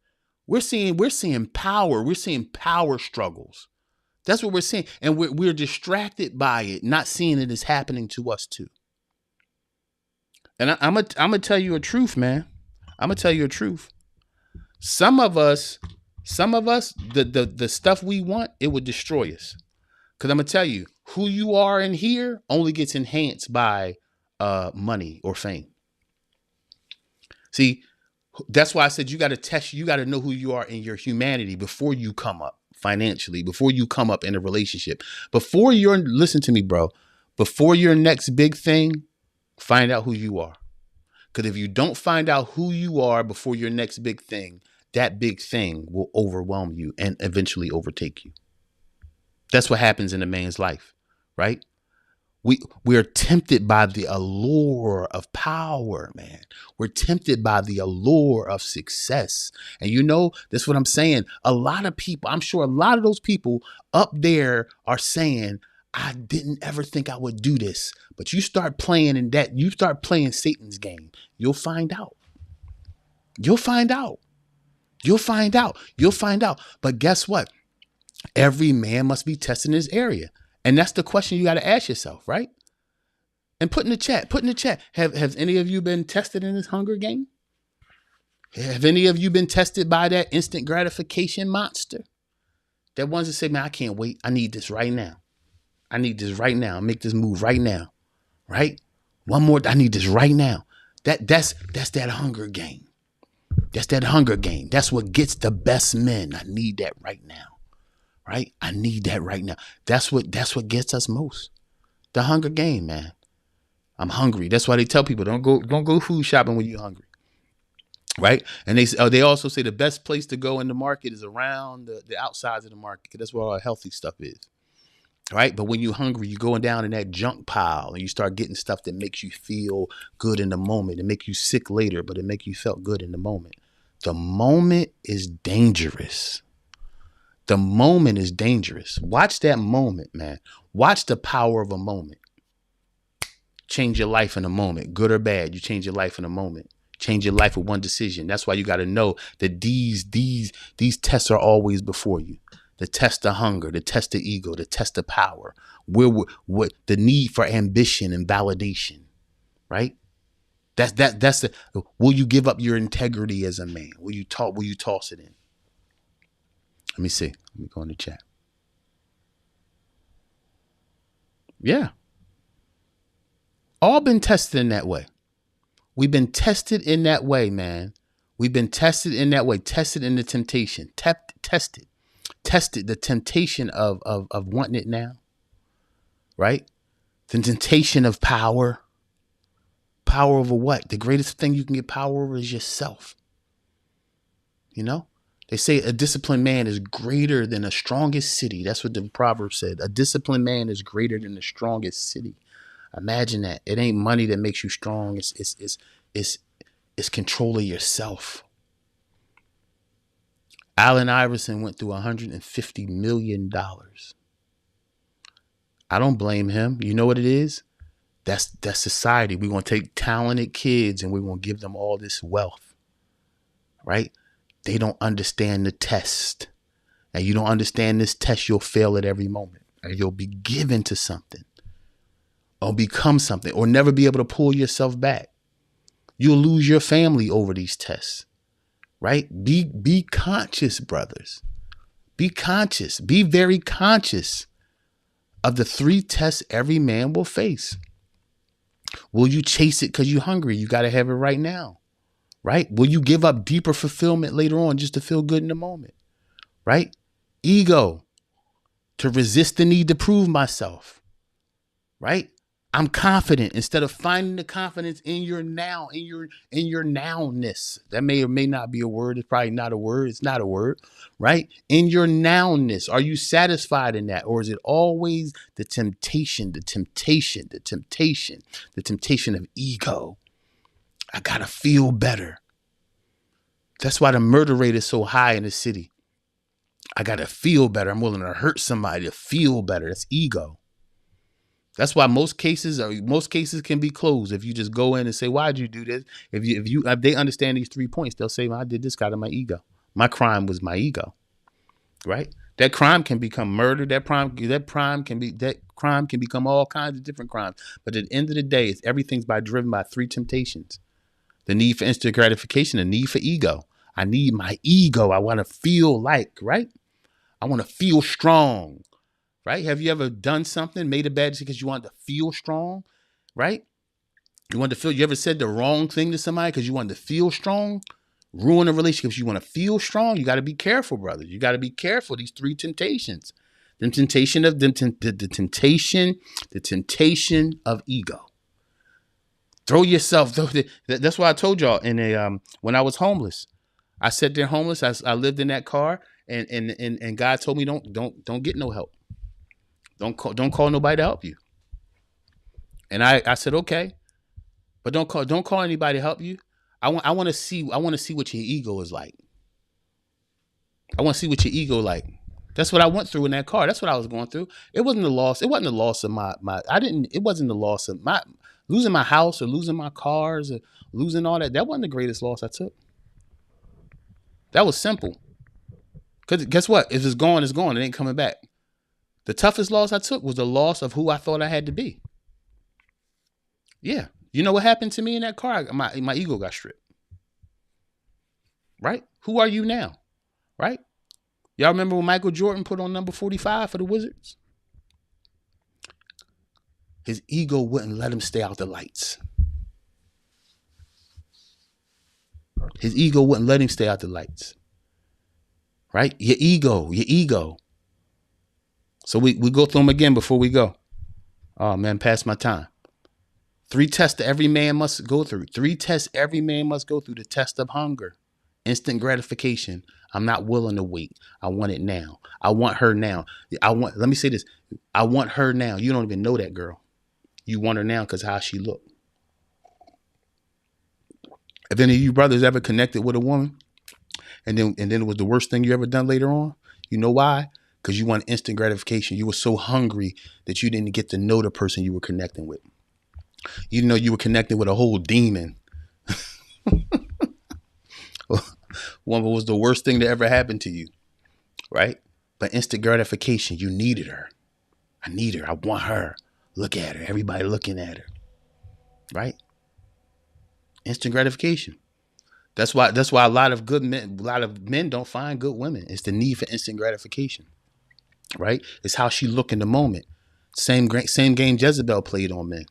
S2: We're seeing power. We're seeing power struggles. That's what we're seeing. And we're distracted by it, not seeing it is happening to us too. And I'm gonna tell you a truth, man. I'm gonna tell you a truth. Some of us, the stuff we want, it would destroy us. Because I'm gonna tell you, who you are in here only gets enhanced by money or fame. See, that's why I said you got to know who you are in your humanity before you come up financially, before you come up in a relationship, listen to me, bro, before your next big thing, find out who you are. Because if you don't find out who you are before your next big thing, that big thing will overwhelm you and eventually overtake you. That's what happens in a man's life, right? We're tempted by the allure of power, man. We're tempted by the allure of success. And that's what I'm saying. A lot of people, I'm sure a lot of those people up there are saying, I didn't ever think I would do this. But you start playing you start playing Satan's game. You'll find out. You'll find out. You'll find out. You'll find out. But guess what? Every man must be tested in his area. And that's the question you got to ask yourself, right? And put in the chat, have any of you been tested in this hunger game? Have any of you been tested by that instant gratification monster? That ones that say, man, I can't wait. I need this right now. I need this right now. Make this move right now. Right? One more. I need this right now. That's that hunger game. That's that hunger game. That's what gets the best men. I need that right now. Right? I need that right now. That's what gets us most. The hunger game, man. I'm hungry. That's why they tell people don't go food shopping when you're hungry. Right? And they also say the best place to go in the market is around the outsides of the market, because that's where all the healthy stuff is. Right? But when you're hungry, you're going down in that junk pile and you start getting stuff that makes you feel good in the moment. It make you sick later, but it make you felt good in the moment. The moment is dangerous. The moment is dangerous. Watch that moment, man. Watch the power of a moment. Change your life in a moment, good or bad. You change your life in a moment. Change your life with one decision. That's why you got to know that these tests are always before you. The test of hunger, the test of ego, the test of power. What the need for ambition and validation, right? That's will you give up your integrity as a man? Will you toss it in? Let me see. Let me go in the chat. Yeah. All been tested in that way. We've been tested in that way, man. We've been tested in that way. Tested in the temptation. Tested the temptation of wanting it now. Right? The temptation of power. Power over what? The greatest thing you can get power over is yourself. They say a disciplined man is greater than the strongest city. That's what the proverb said. A disciplined man is greater than the strongest city. Imagine that. It ain't money that makes you strong. It's control of yourself. Allen Iverson went through $150 million. I don't blame him. You know what it is? That's society. We're going to take talented kids and we're going to give them all this wealth. Right? They don't understand the test. And you don't understand this test, you'll fail at every moment. And you'll be given to something. Or become something. Or never be able to pull yourself back. You'll lose your family over these tests. Right? Be conscious, brothers. Be conscious. Be very conscious of the 3 tests every man will face. Will you chase it because you're hungry? You got to have it right now. Right? Will you give up deeper fulfillment later on just to feel good in the moment? Right? Ego. To resist the need to prove myself. Right? I'm confident instead of finding the confidence in your now, in your nowness. That may or may not be a word. It's probably not a word. It's not a word, right? In your nowness. Are you satisfied in that? Or is it always the temptation of ego? I got to feel better. That's why the murder rate is so high in the city. I got to feel better. I'm willing to hurt somebody to feel better. That's ego. That's why most cases can be closed if you just go in and say, "Why'd you do this?" If they understand these 3 points, they'll say, "Well, I did this out of my ego. My crime was my ego." Right? That crime can become murder. That crime can become all kinds of different crimes. But at the end of the day, everything's driven by 3 temptations: the need for instant gratification, the need for ego. I need my ego. I want to feel right? I want to feel strong. Right? Have you ever done something, made a bad decision because you wanted to feel strong? Right? You ever said the wrong thing to somebody because you wanted to feel strong? Ruin a relationship because you want to feel strong? You got to be careful, brother. You got to be careful. These 3 temptations. The temptation of ego. Throw yourself. That's why I told y'all when I was homeless. I sat there homeless. I lived in that car, and God told me don't get no help. Don't call nobody to help you. And I said, okay, but don't call anybody to help you. I want to see what your ego is like. I want to see what your ego like. That's what I went through in that car. That's what I was going through. It wasn't the loss. It wasn't the loss of my. I didn't. It wasn't the loss of my losing my house or losing my cars or losing all that. That wasn't the greatest loss I took. That was simple. Cause guess what? If it's gone, it's gone. It ain't coming back. The toughest loss I took was the loss of who I thought I had to be. Yeah. You know what happened to me in that car? My ego got stripped. Right? Who are you now? Right? Y'all remember when Michael Jordan put on number 45 for the Wizards? His ego wouldn't let him stay out the lights. His ego wouldn't let him stay out the lights. Right? Your ego. So we go through them again before we go. Oh man, past my time. 3 tests that every man must go through. 3 tests every man must go through. The test of hunger. Instant gratification. I'm not willing to wait. I want it now. I want her now. Let me say this. I want her now. You don't even know that girl. You want her now because how she looked. If any of you brothers ever connected with a woman and then it was the worst thing you ever done later on, you know why? Because you want instant gratification. You were so hungry that you didn't get to know the person you were connecting with. You know you were connected with a whole demon. One was the worst thing that ever happened to you, right? But instant gratification, you needed her. I need her. I want her. Look at her. Everybody looking at her, right? Instant gratification. That's why a lot of men don't find good women. It's the need for instant gratification, right? It's how she look in the moment. Same game Jezebel played on men.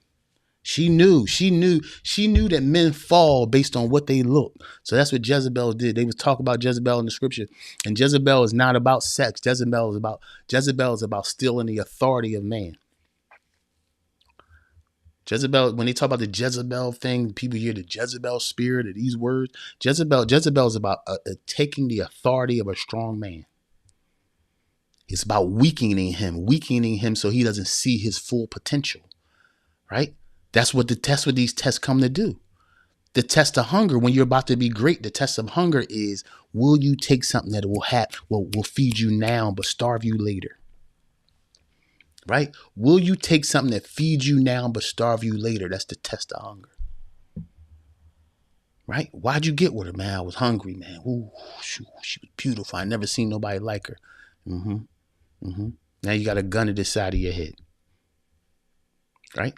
S2: She knew that men fall based on what they look. So that's what Jezebel did. They was talk about Jezebel in the scripture. And Jezebel is not about sex. Jezebel is about stealing the authority of man. Jezebel, when they talk about the Jezebel thing, people hear the Jezebel spirit of these words. Jezebel is about taking the authority of a strong man. It's about weakening him so he doesn't see his full potential, right? That's what these tests come to do. The test of hunger, when you're about to be great, the test of hunger is, will you take something that will feed you now but starve you later? Right? Will you take something that feeds you now but starve you later? That's the test of hunger. Right? Why'd you get with her, man? I was hungry, man. Ooh, she was beautiful. I never seen nobody like her. Now you got a gun at the side of your head. Right?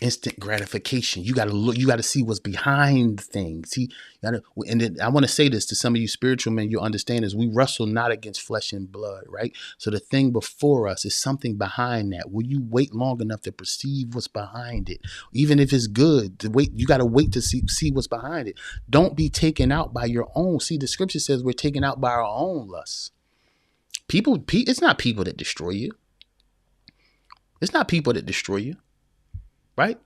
S2: Instant gratification. You got to look. You got to see what's behind things. See, and then I want to say this to some of you spiritual men. You understand this. We wrestle not against flesh and blood, right? So the thing before us is something behind that. Will you wait long enough to perceive what's behind it? Even if it's good, to wait. You got to wait to see what's behind it. Don't be taken out by your own. See, the scripture says we're taken out by our own lusts. It's not people that destroy you. It's not people that destroy you. Right?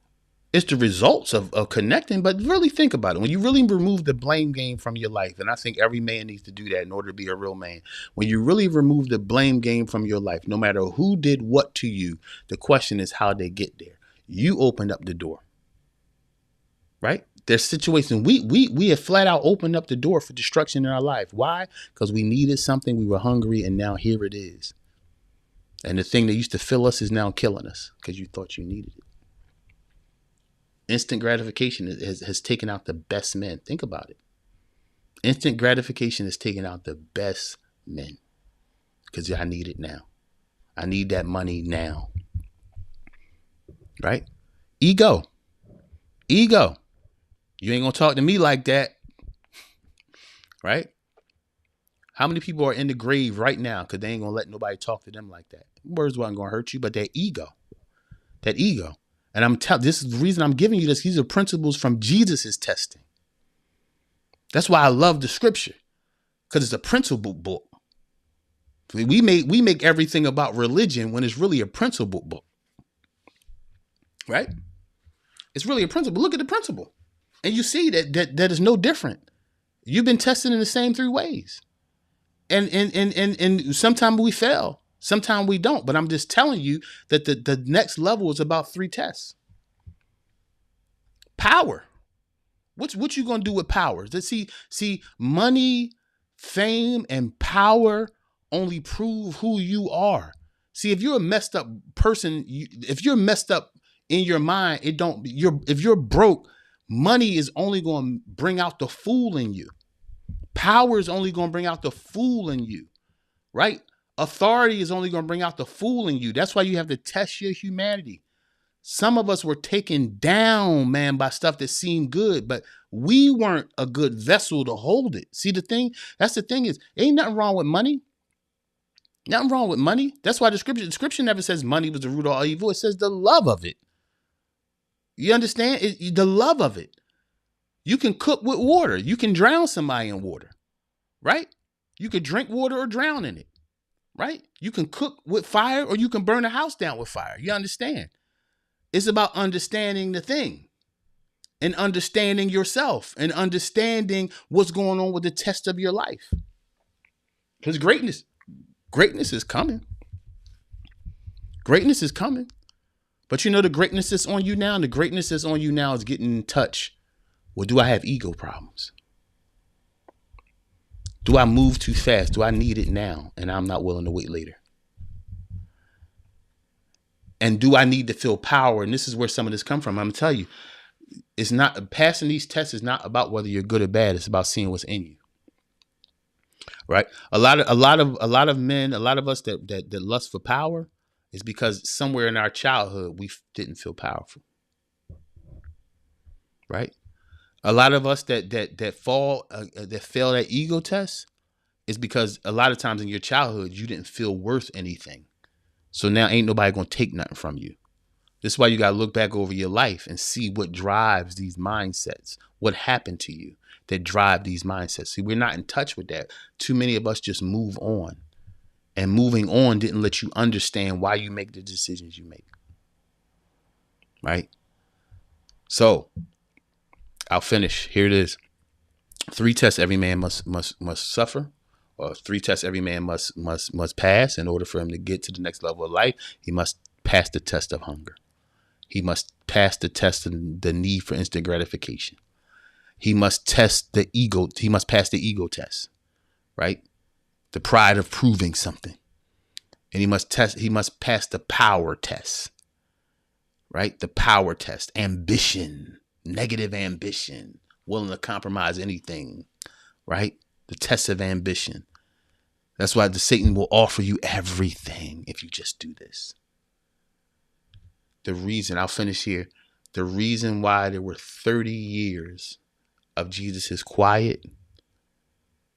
S2: It's the results of connecting. But really think about it. When you really remove the blame game from your life, and I think every man needs to do that in order to be a real man. When you really remove the blame game from your life, no matter who did what to you, the question is how they get there. You opened up the door. Right? There's situations we have flat out opened up the door for destruction in our life. Why? Because we needed something, we were hungry, and now here it is. And the thing that used to fill us is now killing us because you thought you needed it. Instant gratification has taken out the best men. Think about it. Instant gratification has taken out the best men because I need it now. I need that money now. Right? Ego. You ain't going to talk to me like that. Right? How many people are in the grave right now because they ain't going to let nobody talk to them like that? Words wasn't going to hurt you, but that ego. And this is the reason I'm giving you this. These are principles from Jesus' testing. That's why I love the scripture, because it's a principle book. We make everything about religion when it's really a principle book. Right? It's really a principle. Look at the principle. And you see that is no different. You've been tested in the same 3 ways. And sometimes we fail. Sometimes we don't, but I'm just telling you that the next level is about 3 tests. Power. What you gonna do with power? Let's see, money, fame, and power only prove who you are. See, if you're a messed up person, if you're messed up in your mind, if you're broke, money is only gonna bring out the fool in you. Power is only gonna bring out the fool in you, right? Authority is only gonna bring out the fool in you. That's why you have to test your humanity. Some of us were taken down, man, by stuff that seemed good, but we weren't a good vessel to hold it. See, that's the thing is, ain't nothing wrong with money. Nothing wrong with money. That's why the scripture never says money was the root of all evil. It says the love of it. You understand? The love of it. You can cook with water. You can drown somebody in water, right? You could drink water or drown in it, right? You can cook with fire or you can burn a house down with fire. You understand? It's about understanding the thing and understanding yourself and understanding what's going on with the test of your life. Because greatness is coming. Greatness is coming. But you know the greatness that's on you now? The greatness that's on you now is getting in touch. Well, do I have ego problems? Do I move too fast? Do I need it now? And I'm not willing to wait later. And do I need to feel power? And this is where some of this come from. I'm gonna tell you, it's not passing these tests is not about whether you're good or bad. It's about seeing what's in you. Right? A lot of men, a lot of us that lust for power is because somewhere in our childhood we didn't feel powerful. Right? A lot of us that fail that ego test is because a lot of times in your childhood you didn't feel worth anything. So now ain't nobody gonna take nothing from you. This is why you gotta look back over your life and see what drives these mindsets. What happened to you that drive these mindsets? See, we're not in touch with that. Too many of us just move on. And moving on didn't let you understand why you make the decisions you make. Right? So I'll finish. Here it is. 3 tests every man must suffer. Or 3 tests every man must pass in order for him to get to the next level of life. He must pass the test of hunger. He must pass the test of the need for instant gratification. He must test the ego. He must pass the ego test, right? The pride of proving something. And he must pass the power test, right? The power test, ambition, negative ambition, willing to compromise anything, right? The test of ambition. That's why the Satan will offer you everything if you just do this. The reason, I'll finish here. The reason why there were 30 years of Jesus' quiet,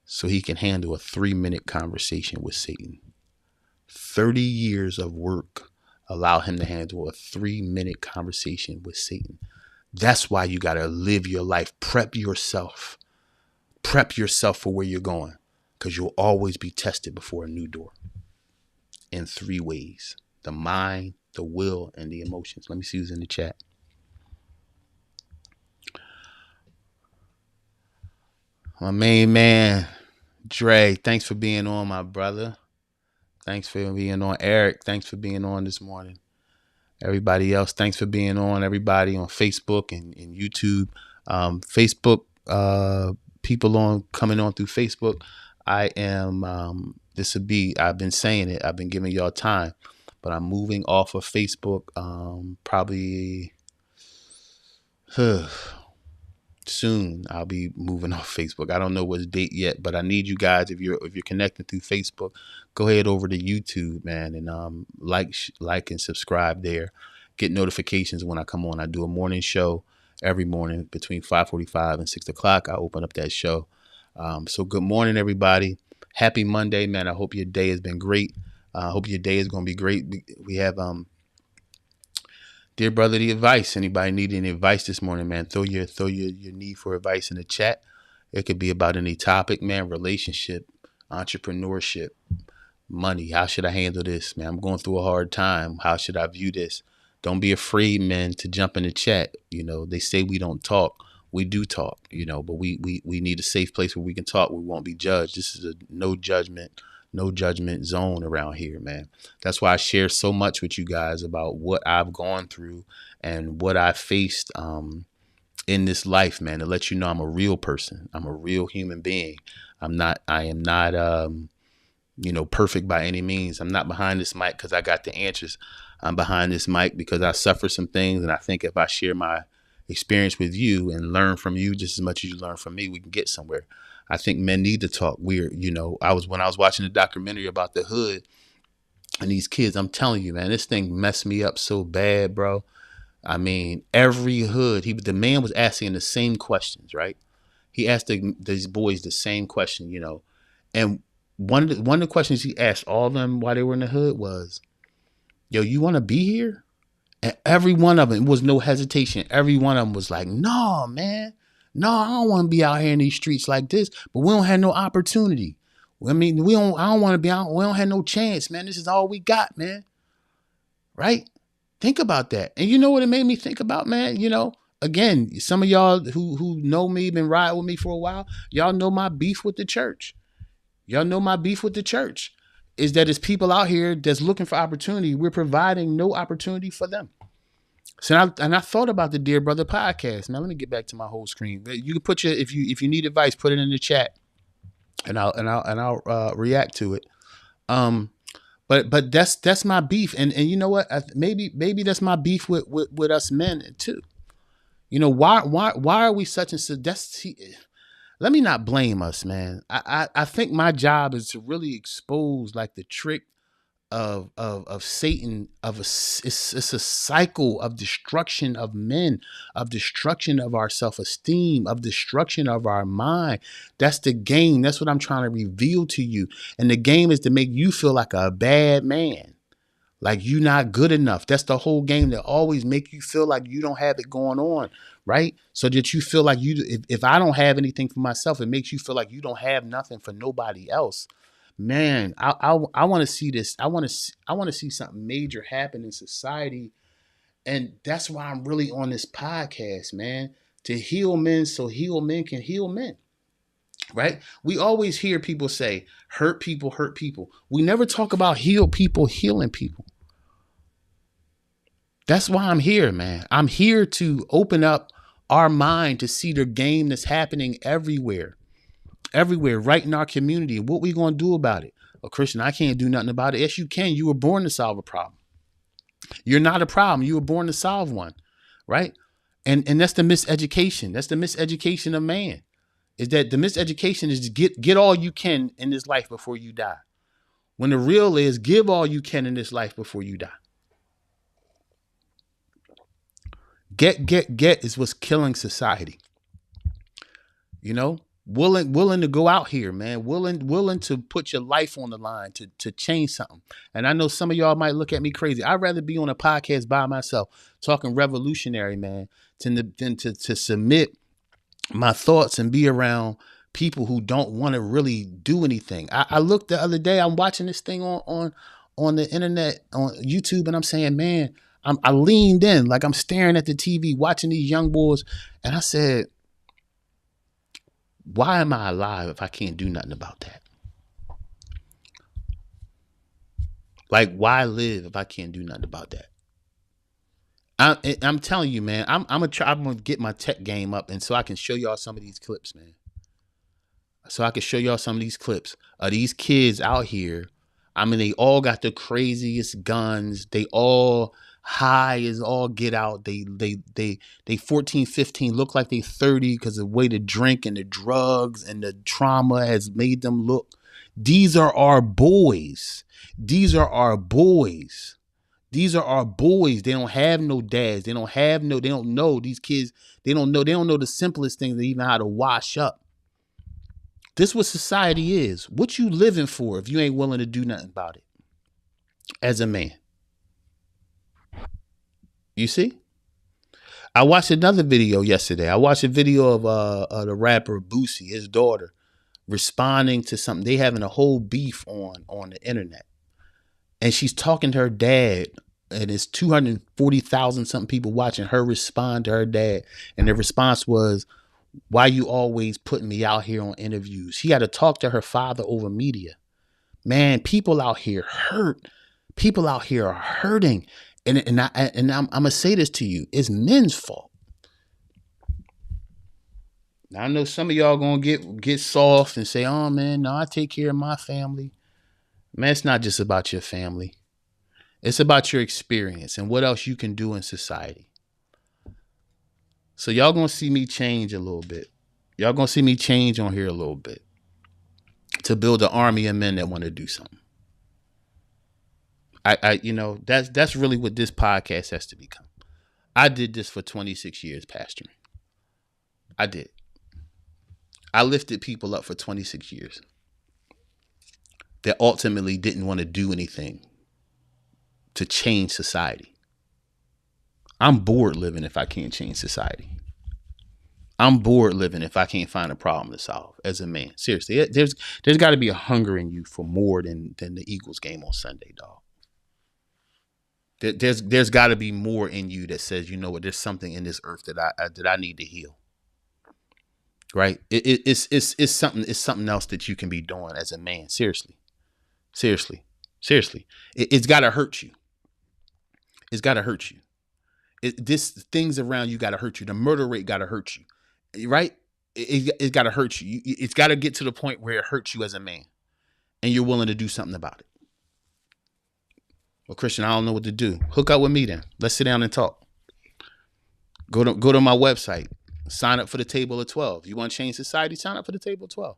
S2: so he can handle a 3-minute conversation with Satan. 30 years of work allow him to handle a 3-minute conversation with Satan. That's why you got to live your life. Prep yourself. Prep yourself for where you're going, because you'll always be tested before a new door in 3 ways: the mind, the will, and the emotions. Let me see who's in the chat. My main man, Dre, thanks for being on, my brother. Thanks for being on. Eric, thanks for being on this morning. Everybody else, thanks for being on. Everybody on Facebook and YouTube. Facebook, people coming on through Facebook. I am, I've been saying it. I've been giving y'all time, but I'm moving off of Facebook probably soon. I'll be moving off Facebook. I don't know what date yet, but I need you guys, if you're connected through Facebook, go ahead over to YouTube, man, and like and subscribe there. Get notifications when I come on. I do a morning show every morning between 5:45 and 6 o'clock. I open up that show. So good morning, everybody. Happy Monday, man. I hope your day has been great. I hope your day is going to be great. We have Dear brother, the advice. Anybody need any advice this morning, man? Throw your need for advice in the chat. It could be about any topic, man. Relationship, entrepreneurship, money. How should I handle this, man? I'm going through a hard time. How should I view this? Don't be afraid, man, to jump in the chat. You know, they say we don't talk. We do talk, you know, but we need a safe place where we can talk. We won't be judged. This is a no judgment, no judgment zone around here, man. That's why I share so much with you guys about what I've gone through and what I faced in this life, man, to let you know I'm a real person. I'm a real human being. I am not perfect by any means. I'm not behind this mic because I got the answers. I'm behind this mic because I suffer some things. And I think if I share my experience with you and learn from you just as much as you learn from me, we can get somewhere. I think men need to talk. When I was watching the documentary about the hood and these kids, I'm telling you, man, this thing messed me up so bad, bro. I mean, every hood, the man was asking the same questions, right? He asked these boys the same question, and one of the questions he asked all of them while they were in the hood was, "Yo, you want to be here?" And every one of them, it was no hesitation. Every one of them was like, "No, man, no, I don't want to be out here in these streets like this. But we don't have no opportunity. I mean, we don't. I don't want to be out. We don't have no chance, man. This is all we got, man. Right? Think about that. And you know what it made me think about, man? Again, some of y'all who know me, been riding with me for a while, y'all know my beef with the church. Y'all know my beef with the church is that it's people out here that's looking for opportunity. We're providing no opportunity for them. So I thought about the Dear Brother podcast. Now let me get back to my whole screen. You can put if you need advice, put it in the chat, and I'll react to it. But that's my beef, and you know what? Maybe that's my beef with us men too. Why are we such let me not blame us, man. I think my job is to really expose like the trick of Satan. It's a cycle of destruction of men, of destruction of our self-esteem, of destruction of our mind. That's the game. That's what I'm trying to reveal to you. And the game is to make you feel like a bad man. Like you're not good enough. That's the whole game. That always make you feel like you don't have it going on, right? So that you feel like if I don't have anything for myself, it makes you feel like you don't have nothing for nobody else. Man, I want to see this. I want to see something major happen in society, and that's why I'm really on this podcast, man, to heal men, so heal men can heal men. Right? We always hear people say, hurt people, hurt people. We never talk about heal people, healing people. That's why I'm here, man. I'm here to open up our mind to see the game that's happening everywhere, right in our community. And what we going to do about it? Oh, Christian, I can't do nothing about it. Yes, you can. You were born to solve a problem. You're not a problem. You were born to solve one, right? And that's the miseducation. That's the miseducation of man. Is that the miseducation is to get all you can in this life before you die. When the real is give all you can in this life before you die. Get is what's killing society. Willing to go out here, man. Willing to put your life on the line to change something. And I know some of y'all might look at me crazy. I'd rather be on a podcast by myself talking revolutionary, man, than to submit my thoughts and be around people who don't want to really do anything. I looked the other day, I'm watching this thing on the internet, on YouTube, and I'm saying, man, I leaned in, like I'm staring at the TV, watching these young boys, and I said, why am I alive if I can't do nothing about that? Like, why live if I can't do nothing about that? I'm telling you, man, I'm gonna get my tech game up, and so I can show y'all some of these clips, man. So I can show y'all some of these clips of these kids out here. I mean, they all got the craziest guns. They all high as all get out. They 14, 15, look like they 30 because of the way the drink and the drugs and the trauma has made them look. These are our boys. These are our boys. These are our boys. They don't have no dads. They don't know these kids. They don't know the simplest things, even how to wash up. This is what society is. What you living for if you ain't willing to do nothing about it as a man? You see? I watched another video yesterday. I watched a video of the rapper Boosie, his daughter, responding to something. They having a whole beef on the internet. And she's talking to her dad, and it's 240,000 something people watching her respond to her dad. And the response was, why you always putting me out here on interviews? She had to talk to her father over media. Man, people out here hurt. People out here are hurting. I'm gonna say this to you. It's men's fault. Now, I know some of y'all gonna get soft and say, oh man, no, I take care of my family. Man, it's not just about your family. It's about your experience and what else you can do in society. So y'all gonna see me change a little bit. Y'all gonna see me change on here a little bit to build an army of men that want to do something. That's really what this podcast has to become. I did this for 26 years, pastoring. I did. I lifted people up for 26 years that ultimately didn't want to do anything to change society. I'm bored living if I can't change society. I'm bored living if I can't find a problem to solve as a man. Seriously, there's got to be a hunger in you for more than the Eagles game on Sunday, dog. There's got to be more in you that says, you know what, there's something in this earth that I need to heal. Right? It's something else that you can be doing as a man. Seriously. It's got to hurt you. It's got to hurt you. This things around you got to hurt you. The murder rate got to hurt you. Right? It's got to hurt you. It's got to get to the point where it hurts you as a man, and you're willing to do something about it. Well, Christian, I don't know what to do. Hook up with me then. Let's sit down and talk. Go to my website. Sign up for the table of 12. You want to change society? Sign up for the table of 12.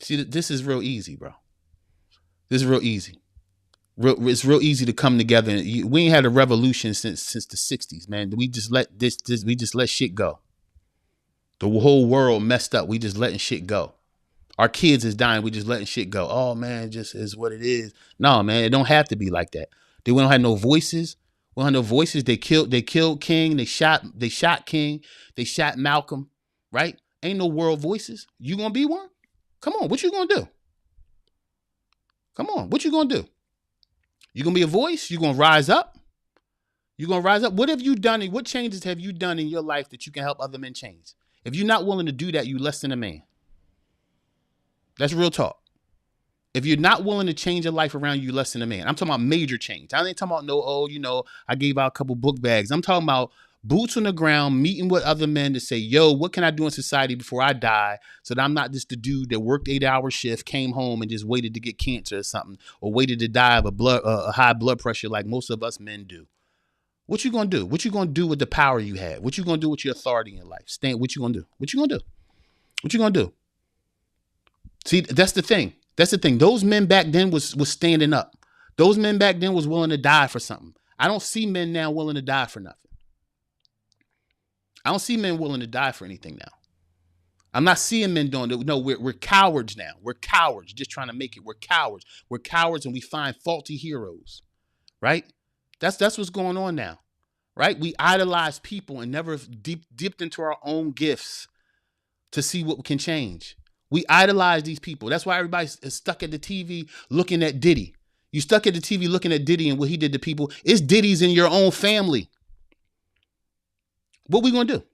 S2: See, this is real easy, bro. This is real easy. It's real easy to come together. We ain't had a revolution since the 60s, man. We just let shit go. The whole world messed up. We just letting shit go. Our kids is dying. We just letting shit go. Oh man, it just is what it is. No, man, it don't have to be like that. We don't have no voices. We don't have no voices. They killed King. They shot King. They shot Malcolm. Right? Ain't no world voices. You gonna be one? Come on, what you gonna do? Come on, what you gonna do? You gonna be a voice? You gonna rise up? You gonna rise up? What have you done? What changes have you done in your life that you can help other men change? If you're not willing to do that, you less than a man. That's real talk. If you're not willing to change your life around you, less than a man. I'm talking about major change. I ain't talking about I gave out a couple book bags. I'm talking about boots on the ground, meeting with other men to say, yo, what can I do in society before I die so that I'm not just the dude that worked 8-hour shift, came home and just waited to get cancer or something, or waited to die of a high blood pressure like most of us men do. What you gonna do? What you gonna do with the power you have? What you gonna do with your authority in life? What you gonna do? What you gonna do? What you gonna do? See, that's the thing. That's the thing. Those men back then was standing up. Those men back then was willing to die for something. I don't see men now willing to die for nothing. I don't see men willing to die for anything now. I'm not seeing men doing it. No, we're cowards now. We're cowards just trying to make it. We're cowards. We're cowards and we find faulty heroes. Right? That's what's going on now. Right? We idolize people and never dipped into our own gifts to see what can change. We idolize these people. That's why everybody's stuck at the TV looking at Diddy. You stuck at the TV looking at Diddy and what he did to people. It's Diddy's in your own family. What we gonna do?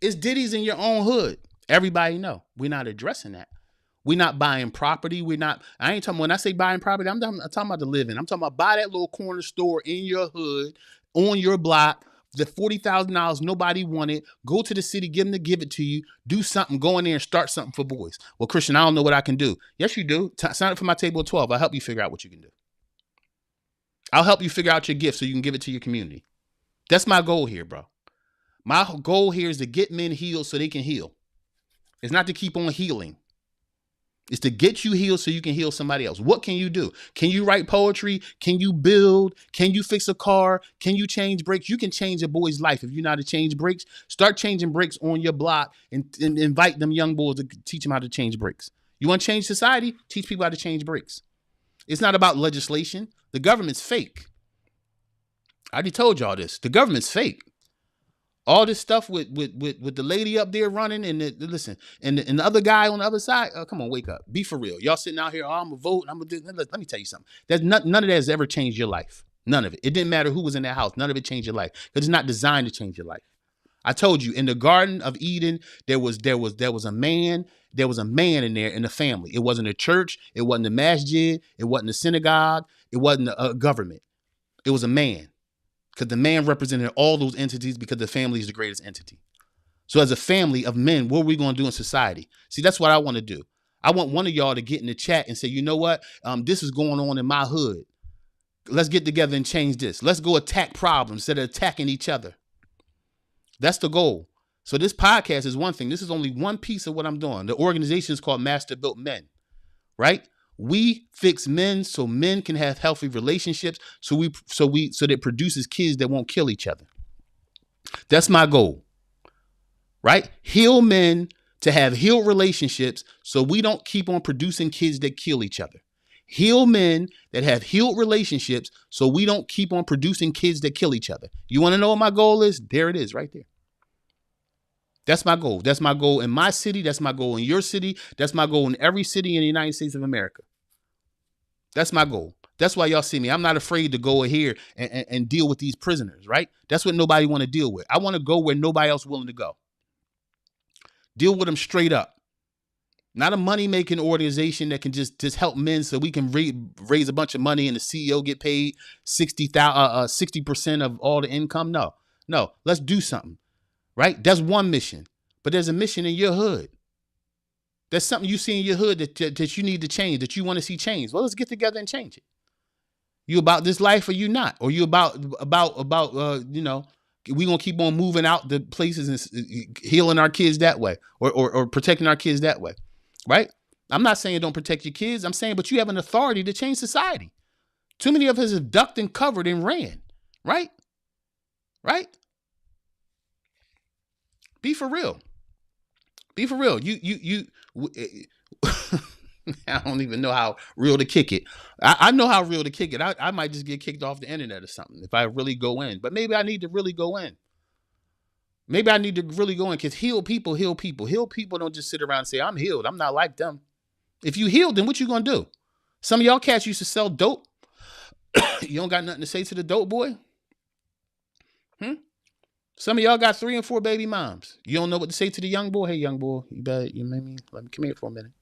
S2: It's Diddy's in your own hood. Everybody know. We're not addressing that. We're not buying property. I ain't talking, when I say buying property, I'm talking about the living. I'm talking about buy that little corner store in your hood, on your block, the $40,000 nobody wanted. Go to the city, give them to give it to you. Do something. Go in there and start something for boys. Well, Christian, I don't know what I can do. Yes, you do. Sign up for my table of 12. I'll help you figure out what you can do. I'll help you figure out your gift so you can give it to your community. That's my goal here, bro. My goal here is to get men healed so they can heal. It's not to keep on healing. It's to get you healed so you can heal somebody else. What can you do? Can you write poetry? Can you build? Can you fix a car? Can you change brakes? You can change a boy's life. If you know how to change brakes, start changing brakes on your block and invite them young boys to teach them how to change brakes. You want to change society? Teach people how to change brakes. It's not about legislation. The government's fake. I already told y'all this. The government's fake. All this stuff with the lady up there running and listen, and the other guy on the other side. Oh, come on, wake up. Be for real. Y'all sitting out here, I'm going to vote. I'm going to do. Let me tell you something. None of that has ever changed your life. None of it. It didn't matter who was in that house. None of it changed your life because it's not designed to change your life. I told you in the Garden of Eden, there was a man there was a man in there in the family. It wasn't a church. It wasn't a masjid. It wasn't a synagogue. It wasn't a government. It was a man, because the man represented all those entities, because the family is the greatest entity. So as a family of men, what are we going to do in society? See, that's what I want to do. I want one of y'all to get in the chat and say, you know what? This is going on in my hood. Let's get together and change this. Let's go attack problems instead of attacking each other. That's the goal. So this podcast is one thing. This is only one piece of what I'm doing. The organization is called Master Built Men, right? We fix men so men can have healthy relationships. So that it produces kids that won't kill each other. That's my goal, right? Heal men to have healed relationships so we don't keep on producing kids that kill each other. Heal men that have healed relationships so we don't keep on producing kids that kill each other. You want to know what my goal is? There it is right there. That's my goal. That's my goal in my city. That's my goal in your city. That's my goal in every city in the United States of America. That's my goal. That's why y'all see me. I'm not afraid to go here and deal with these prisoners, right? That's what nobody want to deal with. I want to go where nobody else willing to go. Deal with them straight up. Not a money-making organization that can just help men so we can raise a bunch of money and the CEO get paid 60% of all the income. No, let's do something, right? That's one mission. But there's a mission in your hood. There's something you see in your hood that you need to change, that you want to see change. Well, let's get together and change it. You about this life or you not? Or you about we gonna keep on moving out the places and healing our kids that way, or protecting our kids that way, right? I'm not saying don't protect your kids. I'm saying, but you have an authority to change society. Too many of us have ducked and covered and ran, right? Right? Be for real. Be for real. I don't even know how real to kick it. I know how real to kick it. I might just get kicked off the internet or something if I really go in. But maybe I need to really go in. Because heal people. Heal people don't just sit around and say, I'm healed. I'm not like them. If you healed, then what you gonna do? Some of y'all cats used to sell dope. You don't got nothing to say to the dope boy? Some of y'all got 3 and 4 baby moms. You don't know what to say to the young boy. Hey, young boy, let me come here for a minute.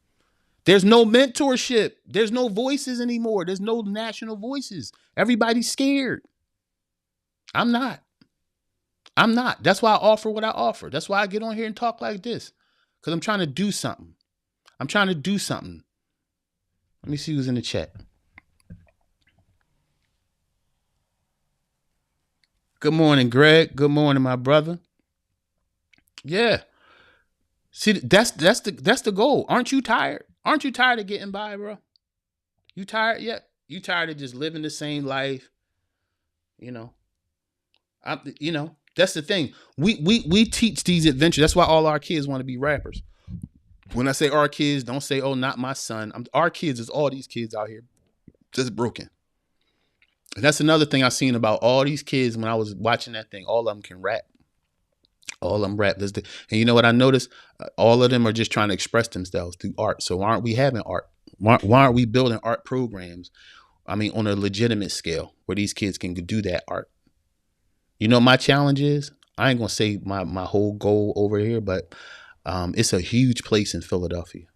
S2: There's no mentorship. There's no voices anymore. There's no national voices. Everybody's scared. I'm not. That's why I offer what I offer. That's why I get on here and talk like this. Because I'm trying to do something. Let me see who's in the chat. Good morning, Greg. Good morning, my brother. Yeah. See, that's the goal. Aren't you tired? Aren't you tired of getting by, bro? You tired yet? You tired of just living the same life? That's the thing. We teach these adventures. That's why all our kids want to be rappers. When I say our kids, don't say, oh, not my son. Our kids is all these kids out here just broken. And that's another thing I've seen about all these kids when I was watching that thing. All of them can rap. All of them rap. And you know what I noticed? All of them are just trying to express themselves through art. So aren't we having art? Why aren't we building art programs? I mean, on a legitimate scale where these kids can do that art. You know, my challenge is, I ain't going to say my whole goal over here, but it's a huge place in Philadelphia.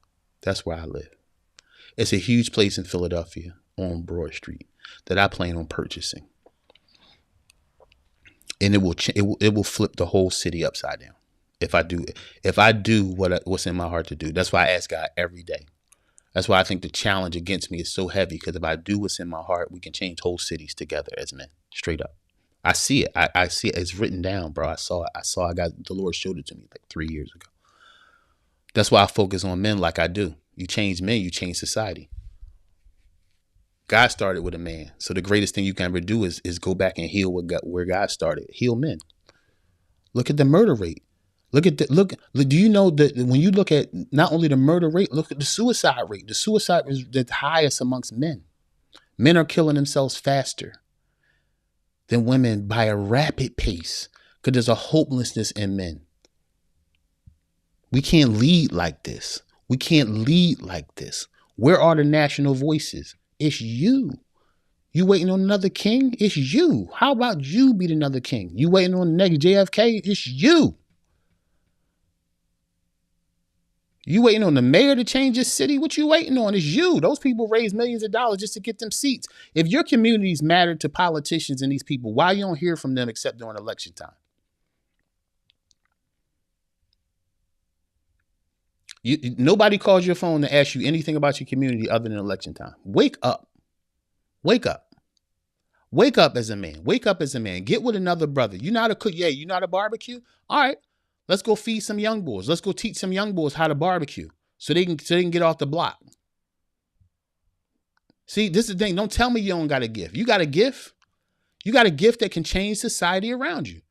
S2: That's where I live. It's a huge place in Philadelphia on Broad Street that I plan on purchasing. And it will flip the whole city upside down if I do what's in my heart to do. That's why I ask God every day. That's why I think the challenge against me is so heavy, because if I do what's in my heart, we can change whole cities together as men, straight up. I see it. I see it. It's written down, bro. I saw it. The Lord showed it to me like 3 years ago. That's why I focus on men like I do. You change men, you change society. God started with a man. So the greatest thing you can ever do is go back and heal where God started. Heal men. Look at the murder rate. Look. Do you know that when you look at not only the murder rate, look at the suicide rate. The suicide is the highest amongst men. Men are killing themselves faster than women by a rapid pace, because there's a hopelessness in men. We can't lead like this. Where are the national voices? It's you. You waiting on another king? It's you. How about you be another king? You waiting on the next JFK? It's you. You waiting on the mayor to change your city? What you waiting on? It's you. Those people raise millions of dollars just to get them seats. If your communities matter to politicians and these people, why you don't hear from them except during election time? Nobody calls your phone to ask you anything about your community other than election time. Wake up. Wake up. Wake up as a man. Wake up as a man. Get with another brother. You know how to cook? Yeah, you know how to barbecue? All right. Let's go feed some young boys. Let's go teach some young boys how to barbecue so they can get off the block. See, this is the thing. Don't tell me you don't got a gift. You got a gift. You got a gift that can change society around you.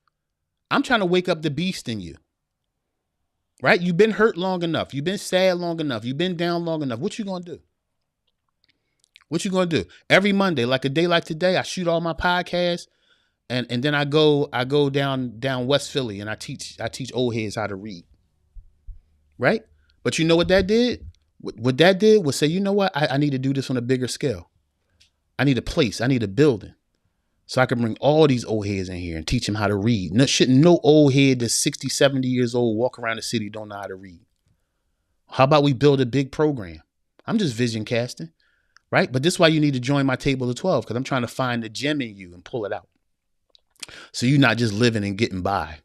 S2: I'm trying to wake up the beast in you. Right? You've been hurt long enough. You've been sad long enough. You've been down long enough. What you going to do? What you going to do? Every Monday, like a day like today, I shoot all my podcasts and then I go down West Philly and I teach old heads how to read. Right? But you know what that did? What that did was say, you know what? I need to do this on a bigger scale. I need a place. I need a building. So I can bring all these old heads in here and teach them how to read. No old head that's 60, 70 years old walk around the city don't know how to read. How about we build a big program? I'm just vision casting, right? But this is why you need to join my table of 12, because I'm trying to find the gem in you and pull it out. So you're not just living and getting by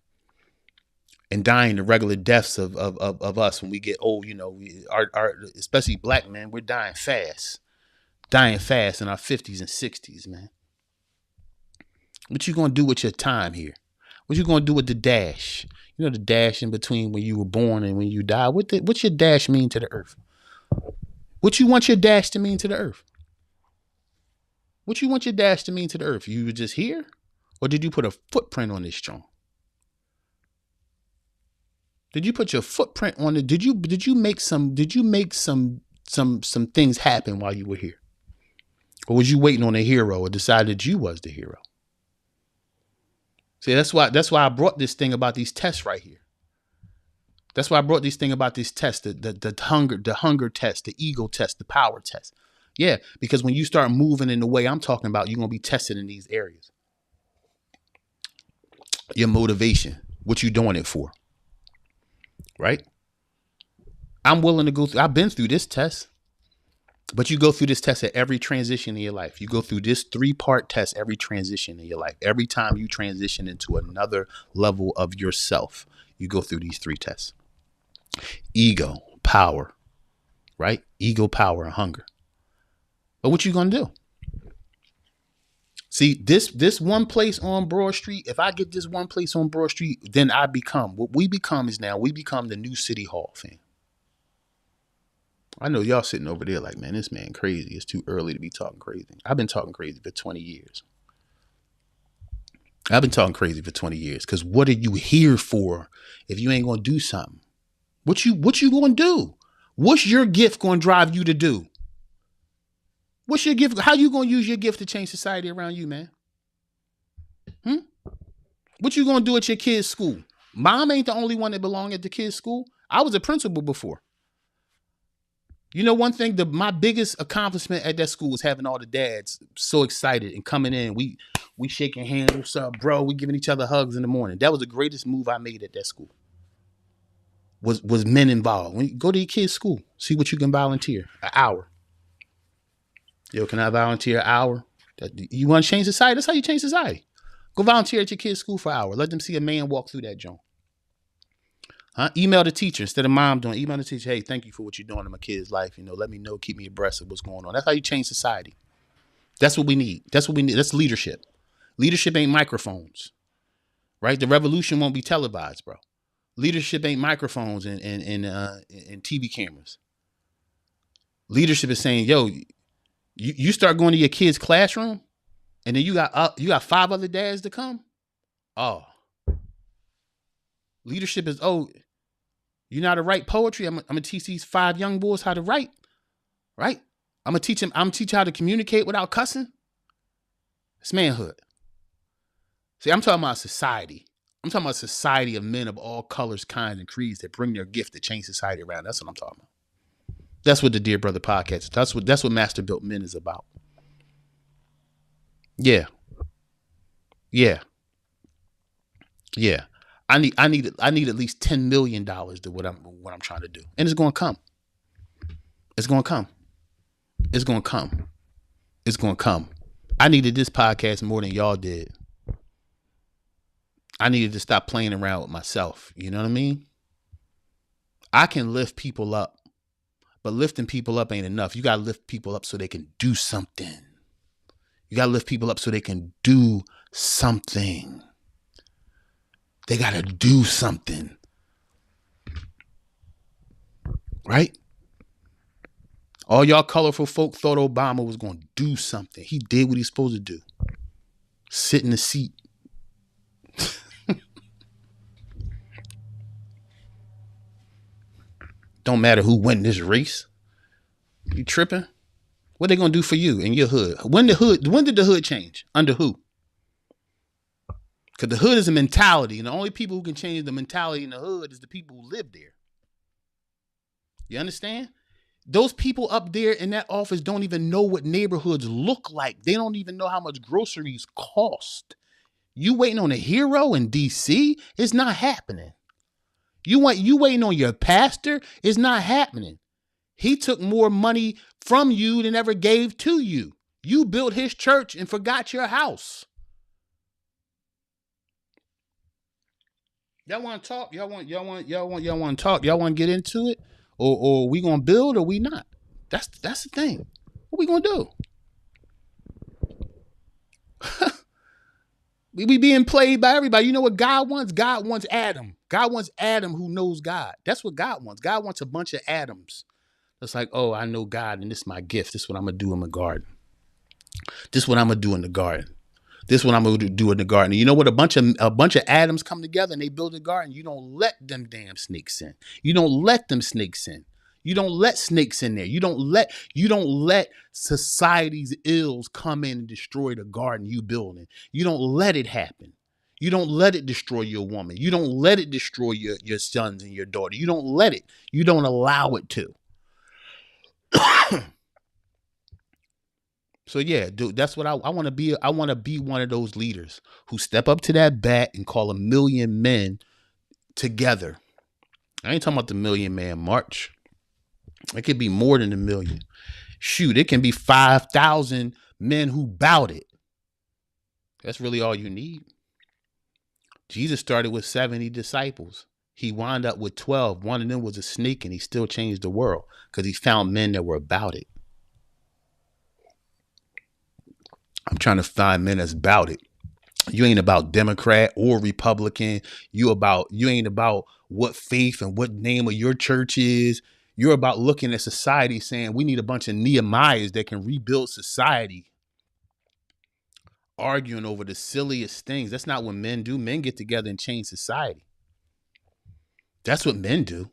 S2: and dying the regular deaths of us when we get old. You know, our especially black men, we're dying fast in our 50s and 60s, man. What you gonna do with your time here? What you gonna do with the dash? You know, the dash in between when you were born and when you die. What's your dash mean to the earth? What you want your dash to mean to the earth? What you want your dash to mean to the earth? You were just here, or did you put a footprint on this joint? Did you put your footprint on it? Did you make some things happen while you were here? Or was you waiting on a hero or decided you was the hero? See, that's why I brought this thing about these tests right here. That's why I brought this thing about this test, the hunger test, the ego test, the power test. Yeah, because when you start moving in the way I'm talking about, you're gonna be tested in these areas. Your motivation, what you doing it for, right? I'm willing to go through. I've been through this test. But you go through this test at every transition in your life. You go through this 3-part test every transition in your life. Every time you transition into another level of yourself, you go through these 3 tests. Ego, power, right? Ego, power, and hunger. But what you gonna do? See, this one place on Broad Street, if I get this one place on Broad Street, then what we become is now, we become the new City Hall, fam. I know y'all sitting over there like, man, this man crazy. It's too early to be talking crazy. I've been talking crazy for 20 years. Because what are you here for if you ain't going to do something? What you going to do? What's your gift going to drive you to do? What's your gift? How you going to use your gift to change society around you, man? What you going to do at your kid's school? Mom ain't the only one that belong at the kid's school. I was a principal before. You know, one thing, my biggest accomplishment at that school was having all the dads so excited and coming in. We shaking hands. What's up, bro? We giving each other hugs in the morning. That was the greatest move I made at that school. Was men involved. When you go to your kid's school, see what you can volunteer. An hour. Yo, can I volunteer an hour? You want to change society? That's how you change society. Go volunteer at your kid's school for an hour. Let them see a man walk through that joint. Email the teacher instead of mom doing. Email the teacher, hey, thank you for what you're doing in my kid's life. You know, let me know, keep me abreast of what's going on. That's how you change society. That's what we need. That's leadership. Leadership ain't microphones, right? The revolution won't be televised, bro. Leadership ain't microphones and TV cameras. Leadership is saying, yo, you start going to your kid's classroom, and then you got 5 other dads to come. Oh, leadership is, you know how to write poetry? I'm gonna teach these 5 young boys how to write, right? I'm gonna teach them how to communicate without cussing. It's manhood. See, I'm talking about society. I'm talking about a society of men of all colors, kinds, and creeds that bring their gift to change society around. That's what I'm talking about. That's what the Dear Brother podcast. That's what Master Built Men is about. Yeah. I need at least $10 million to what I'm trying to do, and it's gonna come. It's gonna come. It's gonna come. It's gonna come. I needed this podcast more than y'all did. I needed to stop playing around with myself. You know what I mean? I can lift people up, but lifting people up ain't enough. You gotta lift people up so they can do something. You gotta lift people up so they can do something. They gotta do something. Right? All y'all colorful folk thought Obama was gonna do something. He did what he's supposed to do. Sit in the seat. Don't matter who win this race. You tripping? What they gonna do for you in your hood? When did the hood change? Under who? Because the hood is a mentality, and the only people who can change the mentality in the hood is the people who live there. You understand? Those people up there in that office don't even know what neighborhoods look like. They don't even know how much groceries cost. You waiting on a hero in DC? It's not happening. You waiting on your pastor? It's not happening. He took more money from you than ever gave to you. You built his church and forgot your house. Y'all want to talk? Y'all want to talk? Y'all want to get into it? Or we gonna build or we not? That's the thing. What we gonna do? We being played by everybody. You know what God wants? God wants Adam. God wants Adam who knows God. That's what God wants. God wants a bunch of Adams. It's like, oh, I know God, and this is my gift. This is what I'm gonna do in the garden. This is what I'm gonna do in the garden. This is what I'm gonna do in the garden. And you know what? A bunch of Adams come together and they build a garden. You don't let them damn snakes in. You don't let them snakes in. You don't let snakes in there. You don't let society's ills come in and destroy the garden you building. You don't let it happen. You don't let it destroy your woman. You don't let it destroy your sons and your daughter. You don't let it. You don't allow it to. So yeah, dude, that's what I want to be. I want to be one of those leaders who step up to that bat and call 1 million men together. I ain't talking about the 1 million man march. It could be more than 1 million. Shoot, it can be 5,000 men who bout it. That's really all you need. Jesus started with 70 disciples. He wound up with 12. One of them was a snake, and he still changed the world because he found men that were about it. I'm trying to find men that's about it. You ain't about Democrat or Republican. You ain't about what faith and what name of your church is. You're about looking at society saying we need a bunch of Nehemiahs that can rebuild society. Arguing over the silliest things. That's not what men do. Men get together and change society. That's what men do.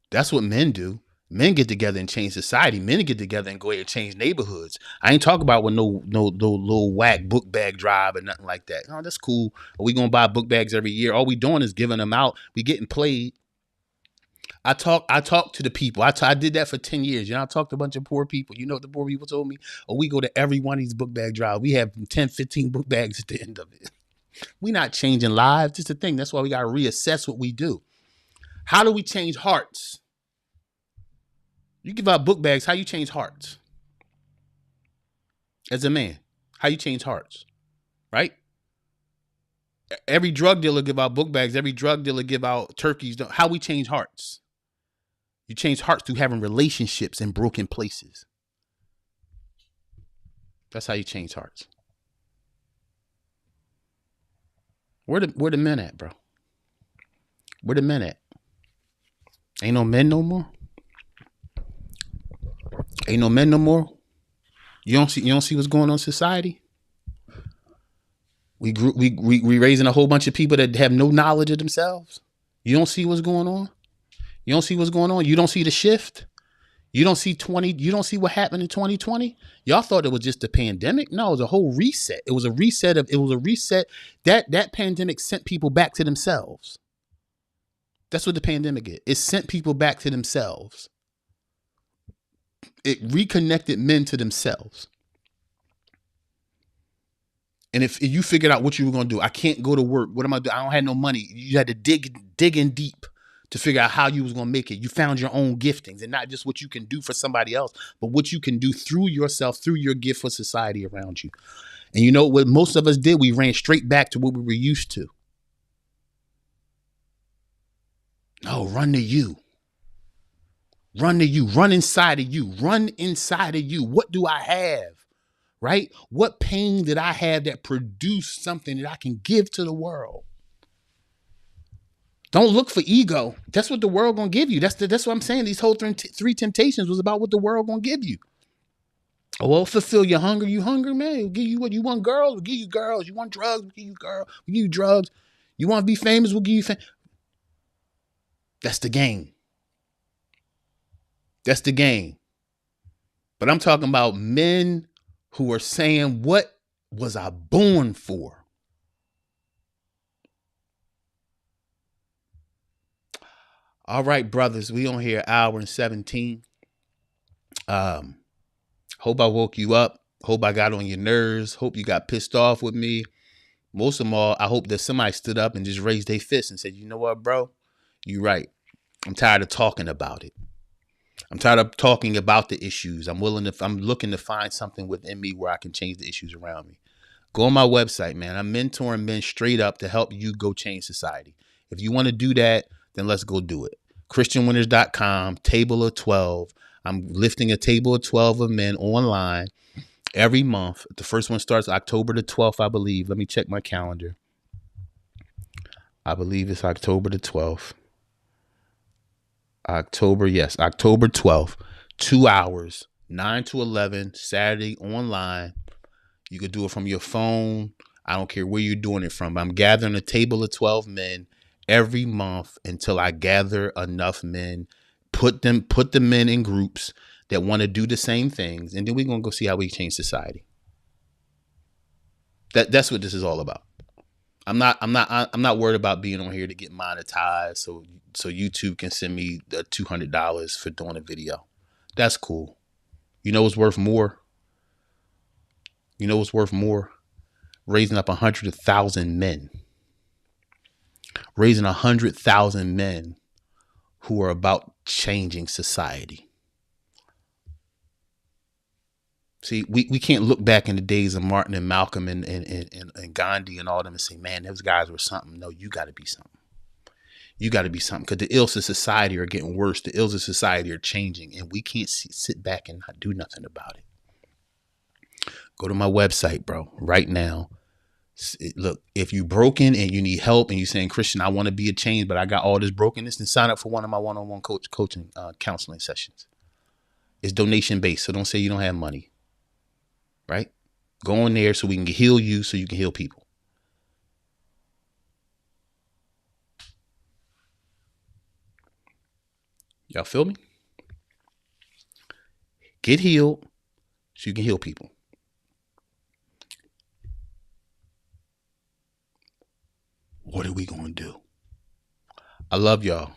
S2: That's what men do. Men get together and change society. Men get together and go ahead and change neighborhoods. I ain't talking about with no little whack book bag drive or nothing like that. Oh, that's cool. Are we gonna buy book bags every year? All we doing is giving them out. We getting played. I talk to the people. I did that for 10 years. You know, I talked to a bunch of poor people. You know what the poor people told me? Oh, we go to every one of these book bag drives. We have 10, 15 book bags at the end of it. We not changing lives. It's the thing. That's why we got to reassess what we do. How do we change hearts? You give out book bags. How you change hearts? As a man, how you change hearts? Right? Every drug dealer give out book bags. Every drug dealer give out turkeys. How we change hearts? You change hearts through having relationships in broken places. That's how you change hearts. Where the men at, bro? Where the men at? Ain't no men no more. Ain't no men no more. You don't see what's going on in society. We raising a whole bunch of people that have no knowledge of themselves. You don't see what's going on. You don't see what's going on. You don't see the shift. You don't see what happened in 2020. Y'all thought it was just a pandemic. No, it was a whole reset. It was a reset that pandemic sent people back to themselves. That's what the pandemic is. It sent people back to themselves. It reconnected men to themselves. And if you figured out what you were going to do, I can't go to work. What am I doing? I don't have no money. You had to dig in deep to figure out how you was going to make it. You found your own giftings, and not just what you can do for somebody else, but what you can do through yourself, through your gift for society around you. And you know what most of us did? We ran straight back to what we were used to. No, run to you. Run to you. Run inside of you. Run inside of you. What do I have? Right? What pain did I have that produced something that I can give to the world? Don't look for ego. That's what the world gonna give you. That's what I'm saying. These whole three temptations was about what the world gonna give you. Oh, well, fulfill your hunger. You hungry, man? We'll give you what you want. Girls, we'll give you girls. You want drugs? We'll give you girls. We'll give you drugs. You want to be famous? We'll give you fame. That's the game. That's the game. But I'm talking about men who are saying, what was I born for? All right, brothers, we on here 1:17. Hope I woke you up. Hope I got on your nerves. Hope you got pissed off with me. Most of all, I hope that somebody stood up and just raised their fist and said, you know what, bro? You right. I'm tired of talking about it. I'm tired of talking about the issues. I'm looking to find something within me where I can change the issues around me. Go on my website, man. I'm mentoring men straight up to help you go change society. If you want to do that, then let's go do it. ChristianWinners.com, table of 12. I'm lifting a table of 12 of men online every month. The first one starts October the 12th, I believe. Let me check my calendar. I believe it's October the 12th. October 12th. 2 hours, 9 to 11, Saturday online. You could do it from your phone. I don't care where you're doing it from. I'm gathering a table of 12 men every month until I gather enough men, put the men in groups that want to do the same things. And then we're going to go see how we change society. That's what this is all about. I'm not worried about being on here to get monetized. So YouTube can send me the $200 for doing a video. That's cool. You know what's worth more? You know what's worth more? Raising up 100,000 men. Raising 100,000 men who are about changing society. See, we can't look back in the days of Martin and Malcolm and Gandhi and all them and say, man, those guys were something. No, you got to be something. You got to be something, because the ills of society are getting worse. The ills of society are changing, and we can't sit back and not do nothing about it. Go to my website, bro, right now. Look, if you're broken and you need help and you're saying, Christian, I want to be a change, but I got all this brokenness, then sign up for one of my one-on-one coaching counseling sessions. It's donation based, so don't say you don't have money, right? Go on there so we can heal you so you can heal people. Y'all feel me? Get healed so you can heal people. What are we going to do? I love y'all.